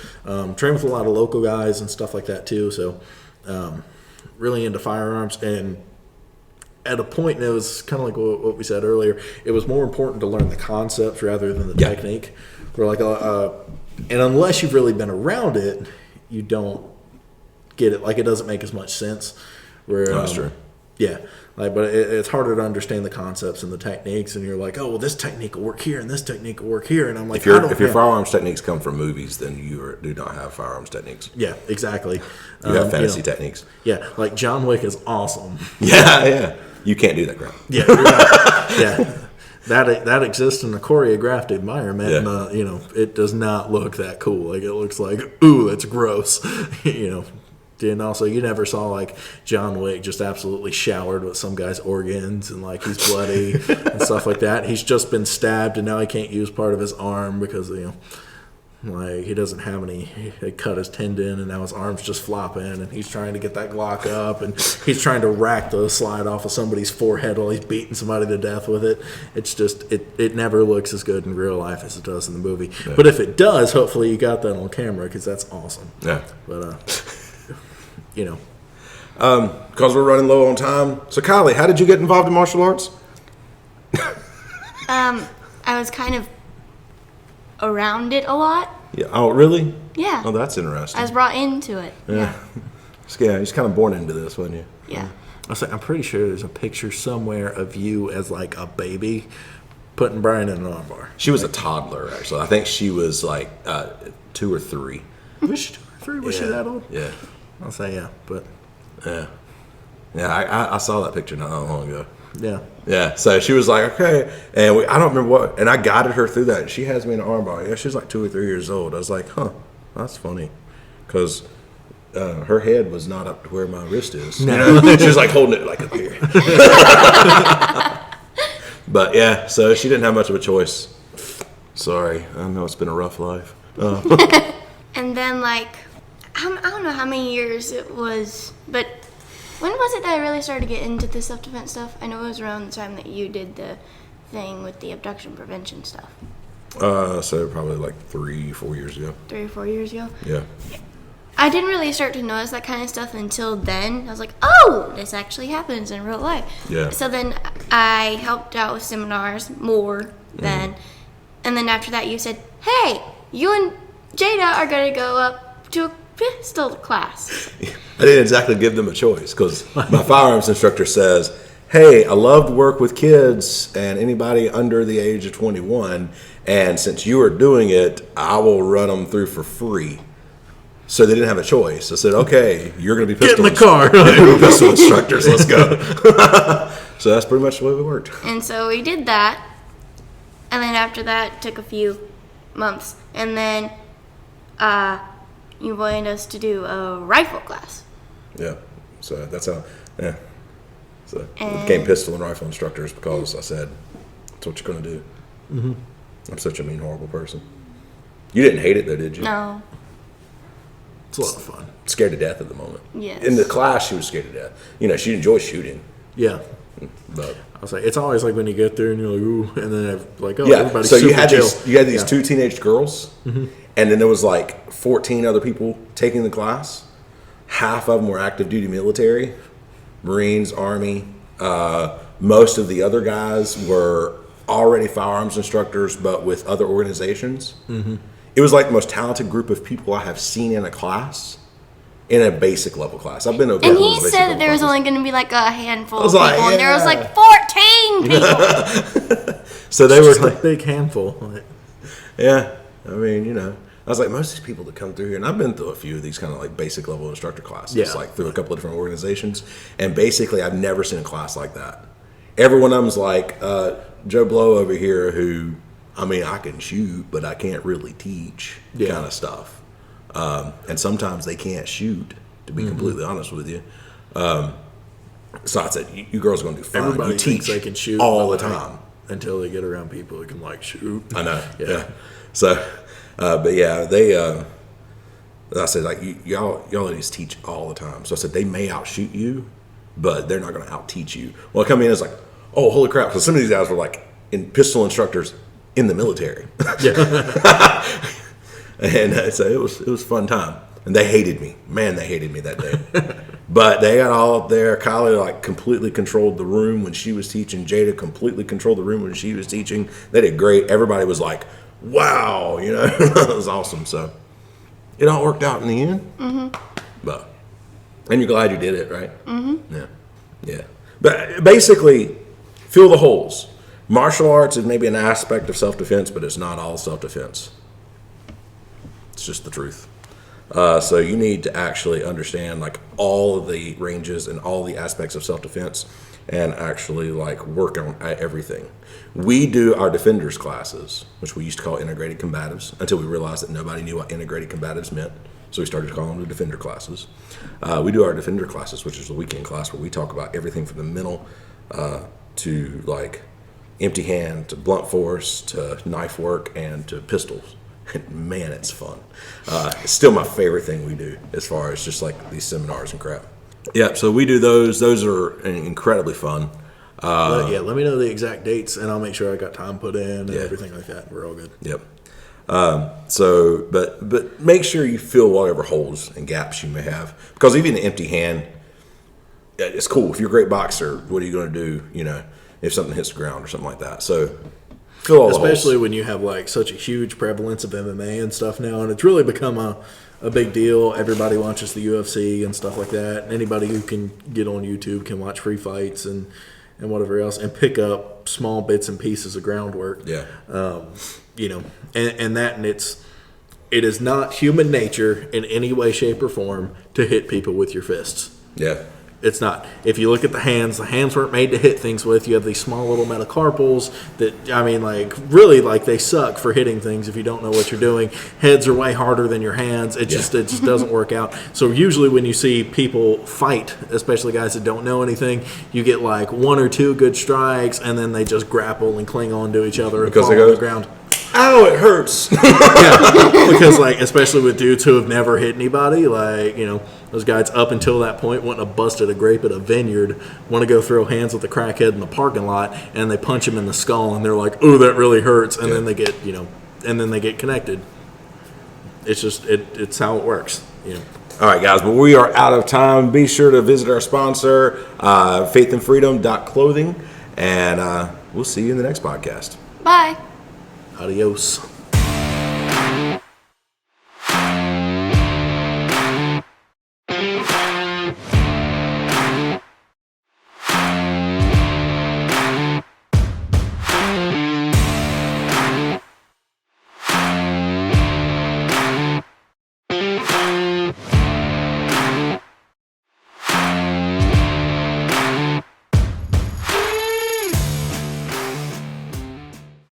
[SPEAKER 2] trained with a lot of local guys and stuff like that too. So really into firearms, and at a point, and it was kind of like what we said earlier, it was more important to learn the concepts rather than the technique. We're like, and unless you've really been around it, you don't get it. Like, it doesn't make as much sense.
[SPEAKER 1] That's true.
[SPEAKER 2] Yeah, but it's harder to understand the concepts and the techniques, and you're like, oh, well, this technique will work here, and this technique will work here, and I'm like,
[SPEAKER 1] if your firearms techniques come from movies, then you do not have firearms techniques.
[SPEAKER 2] Yeah, exactly.
[SPEAKER 1] You have fantasy techniques.
[SPEAKER 2] Yeah, like John Wick is awesome.
[SPEAKER 1] Yeah. You can't do that crap.
[SPEAKER 2] Yeah, you're right. Yeah. That exists in a choreographed environment, and it does not look that cool. Like, it looks like, ooh, that's gross. And also, you never saw like John Wick just absolutely showered with some guy's organs and like he's bloody and stuff like that. He's just been stabbed and now he can't use part of his arm because like he doesn't have any. They cut his tendon and now his arm's just flopping and he's trying to get that Glock up and he's trying to rack the slide off of somebody's forehead while he's beating somebody to death with it. It's just it never looks as good in real life as it does in the movie. Yeah. But if it does, hopefully you got that on camera because that's awesome.
[SPEAKER 1] Yeah.
[SPEAKER 2] But
[SPEAKER 1] because we're running low on time. So Kylie, how did you get involved in martial arts?
[SPEAKER 3] I was kind of around it a lot.
[SPEAKER 1] Yeah. Oh, really?
[SPEAKER 3] Yeah.
[SPEAKER 1] Oh, that's interesting.
[SPEAKER 3] I was brought into it. Yeah.
[SPEAKER 1] You're just kind of born into this, wasn't you?
[SPEAKER 3] Yeah.
[SPEAKER 2] I'm pretty sure there's a picture somewhere of you as like a baby putting Brian in an armbar.
[SPEAKER 1] She was a toddler, actually. I think she was like 2 or 3.
[SPEAKER 2] Was she 2 or 3? Was she that old?
[SPEAKER 1] Yeah.
[SPEAKER 2] I'll say yeah, but
[SPEAKER 1] yeah. I saw that picture not long ago.
[SPEAKER 2] Yeah.
[SPEAKER 1] Yeah. So she was like, okay, and I don't remember what, and I guided her through that. She has me in an armbar. Yeah, she's like 2 or 3 years old. I was like, huh, that's funny, because her head was not up to where my wrist is.
[SPEAKER 2] No.
[SPEAKER 1] She was like holding it like up here. But yeah, so she didn't have much of a choice. Sorry, I know it's been a rough life.
[SPEAKER 3] And then like, I don't know how many years it was, but when was it that I really started to get into the self-defense stuff? I know it was around the time that you did the thing with the abduction prevention stuff.
[SPEAKER 1] So probably like 3-4 years ago.
[SPEAKER 3] 3 or 4 years ago?
[SPEAKER 1] Yeah.
[SPEAKER 3] I didn't really start to notice that kind of stuff until then. I was like, oh, this actually happens in real life.
[SPEAKER 1] Yeah.
[SPEAKER 3] So then I helped out with seminars more then. And then after that you said, hey, you and Jada are going to go up to a pistol class.
[SPEAKER 1] I didn't exactly give them a choice because my firearms instructor says, hey, I love to work with kids and anybody under the age of 21, and since you are doing it, I will run them through for free. So they didn't have a choice. I said, okay, you're going to be
[SPEAKER 2] Get in the car.
[SPEAKER 1] pistol instructors, let's go. So that's pretty much the way we worked.
[SPEAKER 3] And so we did that. And then after that, it took a few months. And then you wanted us to do a rifle class.
[SPEAKER 1] Yeah. So that's how, yeah. So we became pistol and rifle instructors because I said, that's what you're going to do. Mm-hmm. I'm such a mean, horrible person. You didn't hate it though, did you?
[SPEAKER 3] No.
[SPEAKER 2] It's a lot of fun.
[SPEAKER 1] Scared to death at the moment.
[SPEAKER 3] Yes.
[SPEAKER 1] In the class, she was scared to death. You know, she enjoys shooting.
[SPEAKER 2] Yeah.
[SPEAKER 1] But
[SPEAKER 2] I was like, it's always like when you get there and you're like, ooh, and then like, oh,
[SPEAKER 1] yeah,
[SPEAKER 2] everybody's
[SPEAKER 1] so
[SPEAKER 2] super
[SPEAKER 1] you had
[SPEAKER 2] chill.
[SPEAKER 1] these 2 teenage girls, and then there was like 14 other people taking the class. Half of them were active duty military, Marines, Army. Most of the other guys were already firearms instructors, but with other organizations. Mm-hmm. it was like the most talented group of people I have seen in a class, in a basic level class. I've been over.
[SPEAKER 3] And he said that there was only going to be like a handful of
[SPEAKER 1] like,
[SPEAKER 3] people, and there was
[SPEAKER 1] yeah.
[SPEAKER 3] like 14 people.
[SPEAKER 1] So they were
[SPEAKER 2] Just a
[SPEAKER 1] like,
[SPEAKER 2] big handful.
[SPEAKER 1] yeah. I mean, you know, I was like, most of these people that come through here, and I've been through a few of these kind of like basic level instructor classes,
[SPEAKER 2] Yeah.
[SPEAKER 1] like through a couple of different organizations, and basically I've never seen a class like that. Every one of them's like Joe Blow over here, who, I mean, I can shoot, but I can't really teach,
[SPEAKER 2] Yeah.
[SPEAKER 1] kind of stuff. And sometimes they can't shoot, to be completely honest with you. So I said, you girls are going to do fine.
[SPEAKER 2] Everybody
[SPEAKER 1] You
[SPEAKER 2] thinks
[SPEAKER 1] teach
[SPEAKER 2] they can shoot
[SPEAKER 1] all the
[SPEAKER 2] but, like,
[SPEAKER 1] time.
[SPEAKER 2] until they get around people who can like shoot.
[SPEAKER 1] I know.
[SPEAKER 2] Yeah.
[SPEAKER 1] Yeah. So, but yeah, they. I said like y'all ladies teach all the time. So I said they may outshoot you, but they're not going to out teach you. Well, I come in, it's like, oh, holy crap! So some of these guys were like pistol instructors in the military.
[SPEAKER 2] Yeah.
[SPEAKER 1] And so it was a fun time. And they hated me. Man, they hated me that day. But they got all up there. Kylie like completely controlled the room when she was teaching. Jada completely controlled the room when she was teaching. They did great. Everybody was like, wow, you know, it was awesome. So it all worked out in the end. Mm-hmm. But, and you're glad you did it, right? Mm-hmm. Yeah. Yeah. But basically, fill the holes. Martial arts is maybe an aspect of self-defense, but it's not all self-defense. It's just the truth. So you need to actually understand like all of the ranges and all the aspects of self-defense and actually like work on everything. We do our defenders classes, which we used to call integrated combatives, until we realized that nobody knew what integrated combatives meant. So we started calling them the defender classes. We do our defender classes, which is the weekend class where we talk about everything from the mental to like empty hand to blunt force to knife work and to pistols. Man, it's fun. It's still my favorite thing we do as far as just like these seminars and crap. Yeah, so we do those. Those are incredibly fun.
[SPEAKER 2] Yeah, let me know the exact dates, and I'll make sure I got time put in and
[SPEAKER 1] Yeah.
[SPEAKER 2] everything like that. We're all good.
[SPEAKER 1] Yep. So, but make sure you fill whatever holes and gaps you may have, because even an empty hand, it's cool. If you're a great boxer, what are you going to do? You know, if something hits the ground or something like that. So. Fill all the
[SPEAKER 2] Especially
[SPEAKER 1] holes.
[SPEAKER 2] when you have like such a huge prevalence of MMA and stuff now, and it's really become a big deal. Everybody watches the UFC and stuff like that. And anybody who can get on YouTube can watch free fights and whatever else and pick up small bits and pieces of groundwork.
[SPEAKER 1] Yeah.
[SPEAKER 2] You know, and it is not human nature in any way, shape, or form to hit people with your fists.
[SPEAKER 1] Yeah.
[SPEAKER 2] It's not. If you look at the hands weren't made to hit things with. You have these small little metacarpals that, I mean, like, really, like, they suck for hitting things if you don't know what you're doing. Heads are way harder than your hands. It just doesn't work out. So usually when you see people fight, especially guys that don't know anything, you get, like, one or two good strikes, and then they just grapple and cling on to each other and fall on the ground.
[SPEAKER 1] Ow, it hurts.
[SPEAKER 2] Yeah, because like especially with dudes who have never hit anybody, like, you know, those guys up until that point wouldn't have busted a grape at a vineyard, want to go throw hands with the crackhead in the parking lot, and they punch him in the skull, and they're like, "Ooh, that really hurts," and then they get, you know, and then they get connected. It's just it's how it works, you know.
[SPEAKER 1] All right, guys, but we are out of time. Be sure to visit our sponsor, faithandfreedom.clothing, and we'll see you in the next podcast.
[SPEAKER 3] Bye.
[SPEAKER 2] Adios.